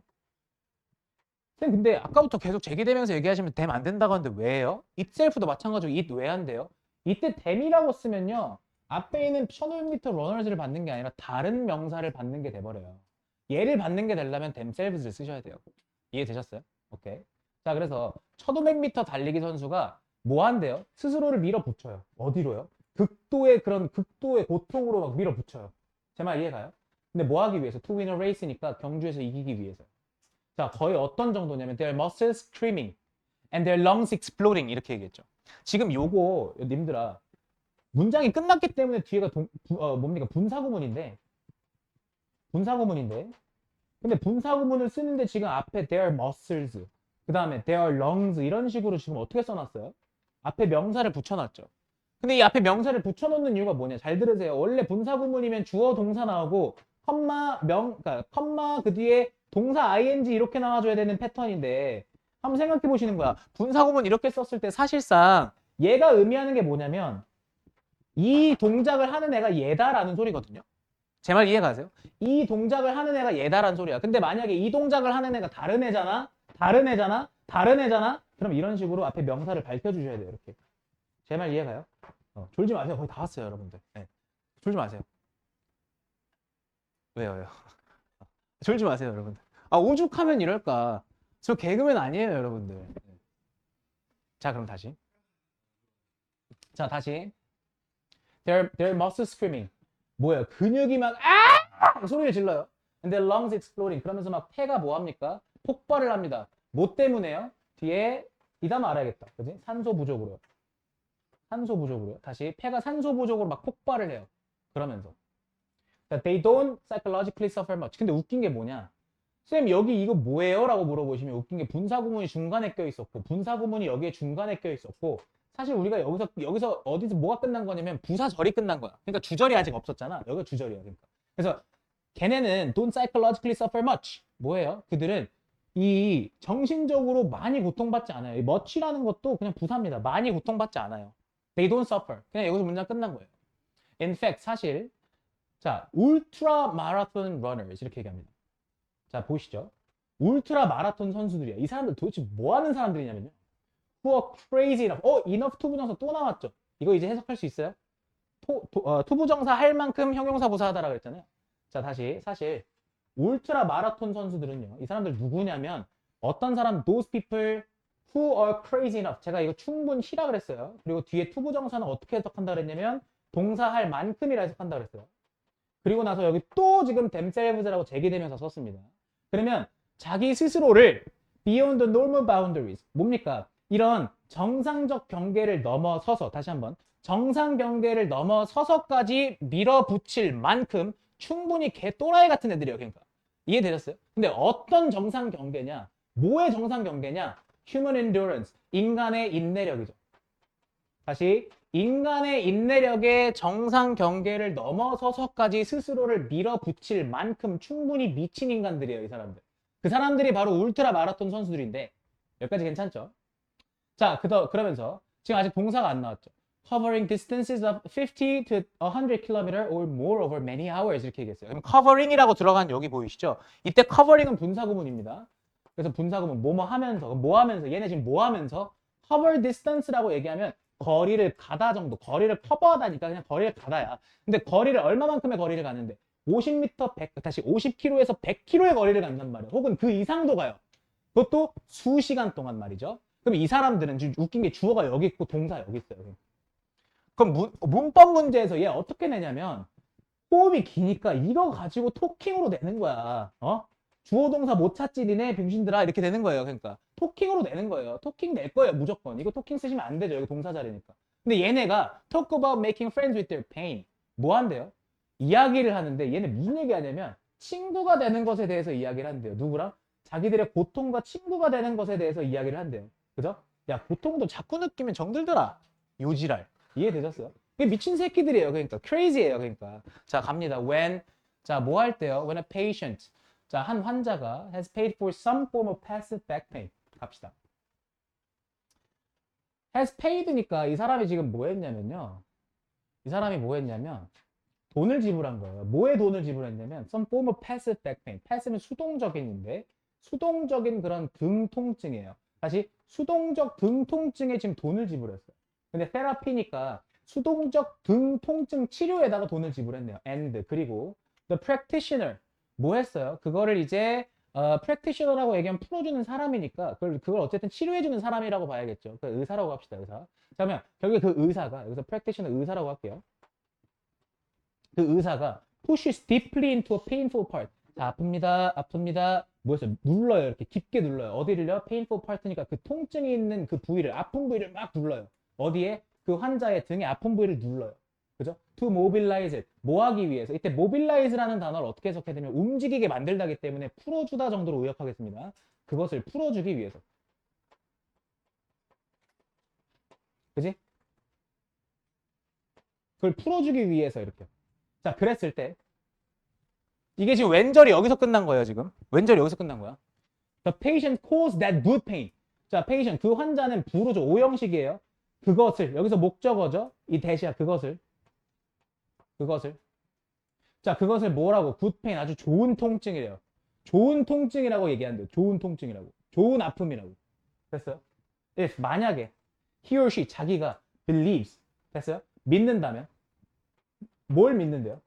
Speaker 1: 선생님, 근데 아까부터 계속 제기대명사 얘기하시면 them 안 된다고 하는데 왜요? itself도 마찬가지로 it 왜 안 돼요? 이때 them이라고 쓰면요. 앞에 있는 1500m 러너즈를 받는 게 아니라 다른 명사를 받는 게 돼버려요. 얘를 받는 게 되려면 themselves를 쓰셔야 돼요. 이해되셨어요? 오케이. 자, 그래서 1500m 달리기 선수가 뭐 한대요? 스스로를 밀어붙여요. 어디로요? 극도의 고통으로 막 밀어붙여요. 제 말 이해가요? 근데 뭐 하기 위해서? To win a race니까 경주에서 이기기 위해서. 자, 거의 어떤 정도냐면 their muscles screaming and their lungs exploding 이렇게 얘기했죠. 지금 요거 님들아 문장이 끝났기 때문에 뒤에가 뭡니까? 분사구문인데 근데 분사구문을 쓰는데 지금 앞에 their muscles 그 다음에 their lungs 이런 식으로 지금 어떻게 써놨어요? 앞에 명사를 붙여놨죠. 근데 이 앞에 명사를 붙여놓는 이유가 뭐냐? 잘 들으세요. 원래 분사구문이면 주어 동사 나오고 그러니까 컴마 그 뒤에 동사 ing 이렇게 나와줘야 되는 패턴인데 한번 생각해 보시는 거야. 분사구문 이렇게 썼을 때 사실상 얘가 의미하는 게 뭐냐면 이 동작을 하는 애가 얘다라는 소리거든요. 제 말 이해가세요? 이 동작을 하는 애가 얘다라는 소리야. 근데 만약에 이 동작을 하는 애가 다른 애잖아? 그럼 이런 식으로 앞에 명사를 밝혀주셔야 돼요. 이렇게. 제 말 이해가요? 졸지 마세요. 거의 다 왔어요, 여러분들. 네. 졸지 마세요. 왜요? 졸지 마세요, 여러분들. 아, 오죽하면 이럴까. 저 개그맨 아니에요, 여러분들. 네. 자, 그럼 다시. 자, 다시. Their muscles screaming. 뭐예요? 근육이 막, 소리를 질러요. And their lungs exploding. 그러면서 막 폐가 뭐 합니까? 폭발을 합니다. 뭐 때문에요? 뒤에 이 단어 알아야겠다. 그지? 산소 부족으로요. 다시 폐가 산소 부족으로 막 폭발을 해요. 그러면서. They don't psychologically suffer much. 근데 웃긴 게 뭐냐? 쌤 여기 이거 뭐예요? 라고 물어보시면 웃긴 게 분사구문이 중간에 껴있었고 분사구문이 여기에 중간에 껴있었고 사실 우리가 여기서 어디서 뭐가 끝난 거냐면 부사절이 끝난 거야. 그러니까 주절이 아직 없었잖아. 여기가 주절이야. 그러니까. 그래서 걔네는 don't psychologically suffer much. 뭐예요? 그들은 이 정신적으로 많이 고통받지 않아요. 이 much라는 것도 그냥 부사입니다. 많이 고통받지 않아요. They don't suffer. 그냥 여기서 문장 끝난 거예요. In fact, 사실 자, 울트라 마라톤 러너즈 이렇게 얘기합니다. 자, 보시죠. 울트라 마라톤 선수들이야. 이 사람들 도대체 뭐 하는 사람들이냐면요. Who are crazy enough. enough 투부정사 또 나왔죠. 이거 이제 해석할 수 있어요? 투부정사 할 만큼 형용사 부사하다라 그랬잖아요. 자, 다시 사실 울트라 마라톤 선수들은요. 이 사람들 누구냐면 어떤 사람 those people who are crazy enough. 제가 이거 충분히라 그랬어요. 그리고 뒤에 투부정사는 어떻게 해석한다 그랬냐면 동사 할 만큼이라 해석한다 그랬어요. 그리고 나서 여기 또 지금 themselves라고 제기되면서 썼습니다. 그러면 자기 스스로를 beyond the normal boundaries 뭡니까? 이런 정상적 경계를 넘어서서 다시 한번 정상 경계를 넘어서서까지 밀어붙일 만큼 충분히 개 또라이 같은 애들이에요. 그러니까 이해되셨어요? 근데 어떤 정상 경계냐? 뭐의 정상 경계냐? human endurance 인간의 인내력이죠. 다시 인간의 인내력의 정상 경계를 넘어서서까지 스스로를 밀어붙일 만큼 충분히 미친 인간들이에요. 이 사람들. 그 사람들이 바로 울트라 마라톤 선수들인데 여기까지 괜찮죠? 자, 그러면서 지금 아직 동사가 안 나왔죠. Covering distances of 50 to 100 km or more over many hours 이렇게 얘기했어요. 그럼 covering이라고 들어간 여기 보이시죠? 이때 covering은 분사구문입니다. 그래서 분사구문 뭐 하면서 얘네 지금 뭐 하면서 cover distance라고 얘기하면 거리를 가다 정도, 거리를 커버하다니까 그냥 거리를 가다야. 근데 거리를 얼마만큼의 거리를 가는데 50m, 100, 다시 50km에서 100km의 거리를 간단 말이에요. 혹은 그 이상도 가요. 그것도 수시간 동안 말이죠. 그럼 이 사람들은 지금 웃긴 게 주어가 여기 있고 동사 여기 있어요. 그럼 문법 문제에서 얘 어떻게 내냐면 호흡이 기니까 이거 가지고 토킹으로 내는 거야. 주어 동사 못 찾지 니네 병신들아 이렇게 되는 거예요. 그러니까 토킹으로 내는 거예요. 토킹 낼 거예요 무조건. 이거 토킹 쓰시면 안 되죠. 여기 동사 자리니까. 근데 얘네가 talk about making friends with their pain 뭐 한대요? 이야기를 하는데 얘네 무슨 얘기 하냐면 친구가 되는 것에 대해서 이야기를 한대요. 누구랑? 자기들의 고통과 친구가 되는 것에 대해서 이야기를 한대요. 그죠? 야 고통도 자꾸 느끼면 정들더라. 요지랄. 이해되셨어요? 미친 새끼들이에요. 그러니까 crazy예요. 그러니까 자 갑니다. when 자 뭐 할 때요? when a patient 자 한 환자가 has paid for some form of passive back pain 갑시다. has paid니까 이 사람이 지금 뭐 했냐면요. 이 사람이 뭐 했냐면 돈을 지불한 거예요. 뭐에 돈을 지불했냐면 some form of passive back pain. passive는 수동적인인데 수동적인 그런 등 통증이에요. 다시 수동적 등 통증에 지금 돈을 지불했어요. 근데 테라피니까 수동적 등 통증 치료에다가 돈을 지불했네요. and 그리고 the practitioner 뭐 했어요? 그거를 이제 practitioner라고 얘기하면 풀어주는 사람이니까 그걸 어쨌든 치료해주는 사람이라고 봐야겠죠. 그 의사라고 합시다. 의사. 자, 그러면 결국에 그 의사가 여기서 practitioner 의사라고 할게요. 그 의사가 pushes deeply into a painful part. 자, 아픕니다. 아픕니다. 뭐였어요? 눌러요. 이렇게 깊게 눌러요. 어디를요? painful part니까 그 통증이 있는 그 부위를, 아픈 부위를 막 눌러요. 어디에? 그 환자의 등에 아픈 부위를 눌러요. 그죠? to mobilize it. 뭐 하기 위해서. 이때 mobilize라는 단어를 어떻게 해석해야 되냐면 움직이게 만들다기 때문에 풀어주다 정도로 의역하겠습니다. 그것을 풀어주기 위해서. 그지? 그걸 풀어주기 위해서 이렇게. 자, 그랬을 때 이게 지금 왼절이 여기서 끝난 거예요, 지금. 왼절이 여기서 끝난 거야. The patient caused that good pain. 자, patient, 그 환자는 부르죠. 오형식이에요. 그것을, 여기서 목적어죠. 이 대시야, 그것을. 자, 그것을 뭐라고? good pain, 아주 좋은 통증이래요. 좋은 통증이라고 얘기한대요. 좋은 통증이라고. 좋은 아픔이라고. 됐어요? If, 만약에, he or she, 자기가 believes. 됐어요? 믿는다면. 뭘 믿는데요?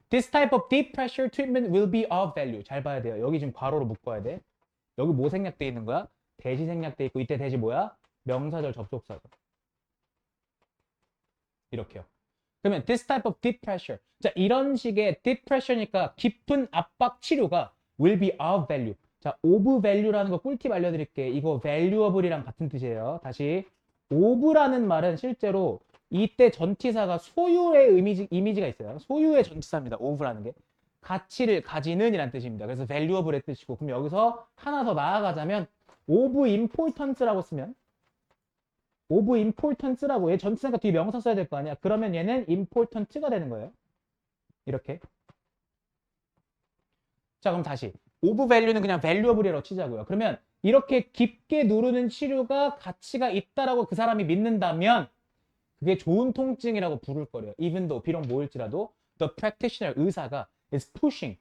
Speaker 1: This type of deep pressure treatment will be of value. 잘 봐야 돼요. 여기 지금 괄호로 묶어야 돼. 여기 뭐 생략돼 있는 거야? 대시 생략돼 있고 이때 대시 뭐야? 명사절 접속사절. 이렇게요. 그러면 this type of deep pressure. 자, 이런 식의 deep pressure니까 깊은 압박 치료가 will be of value. 자, of value라는 거 꿀팁 알려드릴게. 이거 valuable이랑 같은 뜻이에요. 다시 of라는 말은 실제로 이때 전치사가 소유의 이미지가 있어요. 소유의 전치사입니다. of라는 게. 가치를 가지는 이란 뜻입니다. 그래서 valuable의 뜻이고 그럼 여기서 하나 더 나아가자면 of importance라고 쓰면 of importance라고 얘 전치사니까 뒤에 명사 써야 될 거 아니야. 그러면 얘는 important가 되는 거예요. 이렇게. 자, 그럼 다시 of value는 그냥 valuable이라고 치자고요. 그러면 이렇게 깊게 누르는 치료가 가치가 있다라고 그 사람이 믿는다면 그게 좋은 통증이라고 부를 거래요. even though 비록 뭐일지라도 the practitioner 의사가 is pushing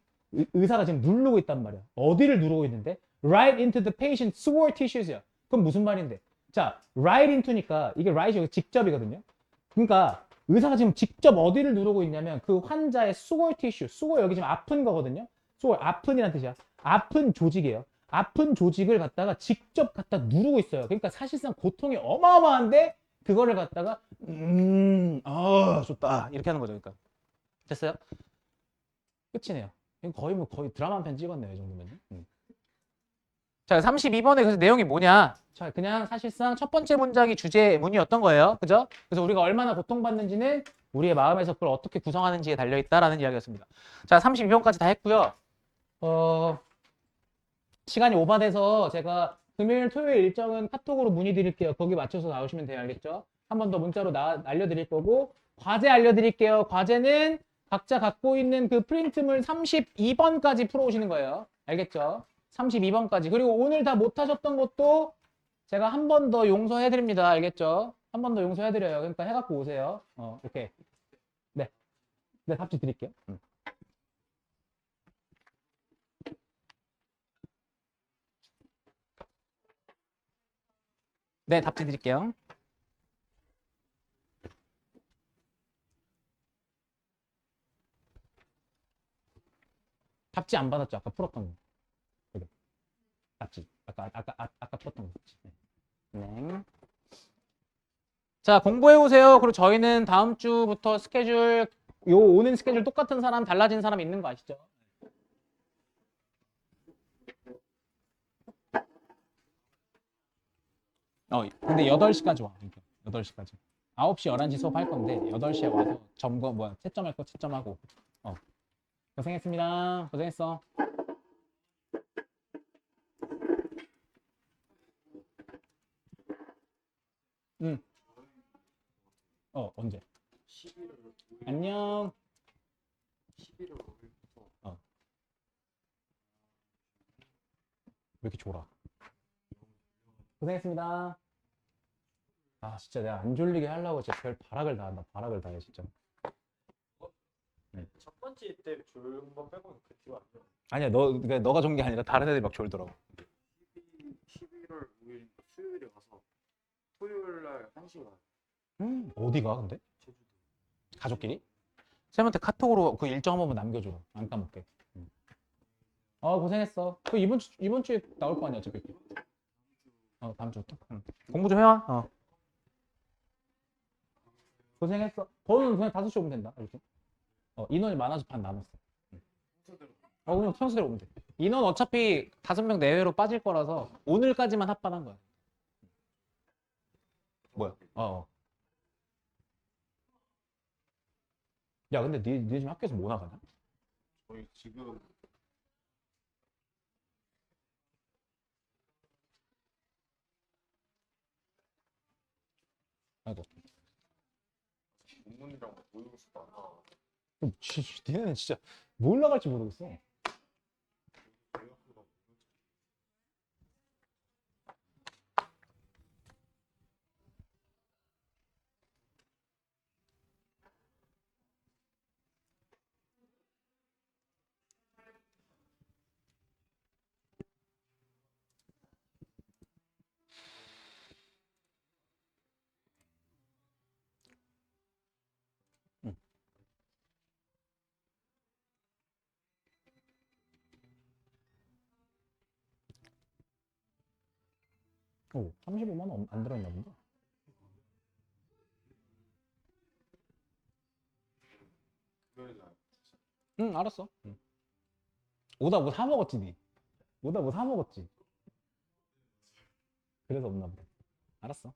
Speaker 1: 의사가 지금 누르고 있단 말이야. 어디를 누르고 있는데? right into the patient's sore tissues야. 그럼 무슨 말인데? 자, right into니까 이게 right이 여기 직접이거든요. 그러니까 의사가 지금 직접 어디를 누르고 있냐면 그 환자의 sore tissue, sore 여기 지금 아픈 거거든요. sore 아픈이란 뜻이야. 아픈 조직이에요. 아픈 조직을 갖다가 직접 갖다 누르고 있어요. 그러니까 사실상 고통이 어마어마한데 그거를 갖다가 좋다 이렇게 하는 거죠. 그러니까 됐어요? 끝이네요. 거의 드라마 한 편 찍었네요. 이 정도면. 자, 32번에 그래서 내용이 뭐냐? 자, 그냥 사실상 첫 번째 문장이 주제문이었던 거예요. 그죠? 그래서 우리가 얼마나 고통받는지는 우리의 마음에서 그걸 어떻게 구성하는지에 달려있다라는 이야기였습니다. 자, 32번까지 다 했고요. 시간이 오바돼서 제가 금요일, 토요일 일정은 카톡으로 문의 드릴게요. 거기 맞춰서 나오시면 돼요. 알겠죠? 한 번 더 문자로 알려드릴 거고 과제 알려드릴게요. 과제는 각자 갖고 있는 그 프린트물 32번까지 풀어오시는 거예요. 알겠죠? 32번까지. 그리고 오늘 다 못하셨던 것도 제가 한 번 더 용서해드립니다. 알겠죠? 한 번 더 용서해드려요. 그러니까 해갖고 오세요. 오케이. 네. 네, 답지 드릴게요. 네, 답지 드릴게요. 답지 안 받았죠? 아까 풀었던 거. 그래. 답지. 아까 풀었던 거. 답지. 네. 자, 공부해 오세요. 그리고 저희는 다음 주부터 스케줄, 오는 스케줄 똑같은 사람, 달라진 사람 있는 거 아시죠? 근데 8시까지 와. 8시까지. 9시, 11시 수업할 건데 8시에 와서 채점할 거 채점하고. 고생했습니다. 고생했어. 응. 언제?
Speaker 2: 11월 5일.
Speaker 1: 안녕.
Speaker 2: 11월 5일부터.
Speaker 1: 왜 이렇게 졸아? 고생했습니다. 아, 진짜 내가 안 졸리게 하려고 진짜 별 발악을 다 한다. 발악을 다 해, 진짜. 네.
Speaker 2: 첫 번째 때 졸은 거 빼고는 그 뒤가 안 돼.
Speaker 1: 아니야, 그러니까 너가 좋은 게 아니라 다른 애들이 막 졸더라고.
Speaker 2: 11월 5일 수요일에 와서 토요일 날 1시간.
Speaker 1: 어디가 근데? 가족끼리? 쌤한테 카톡으로 그 일정 한 번만 남겨줘. 안 까먹게. 고생했어. 그 이번 주에 나올 거 아니야, 어차피. 다음 주부터. 공부 좀 해와. 고생했어. 번호는 그냥 5시 오면 된다. 알겠지? 인원이 많아서 반 남았어. 그냥 평소대로 오면 돼. 인원 어차피 5명 내외로 빠질 거라서 오늘까지만 합반한 거야. 뭐야? 야, 근데 니 지금 학교에서 뭐 나가냐?
Speaker 2: 저희 지금
Speaker 1: 아이고.
Speaker 2: 논문이랑 모의고사도 안 나와.
Speaker 1: 니네는 진짜 뭘 나갈지 모르겠어. 응. 35만 원 안 들어있나 본데?
Speaker 2: 금요일 날
Speaker 1: 응, 알았어. 응. 오다 뭐 사 먹었지, 니? 오다 뭐 사 먹었지? 그래서 없나 보다. 알았어.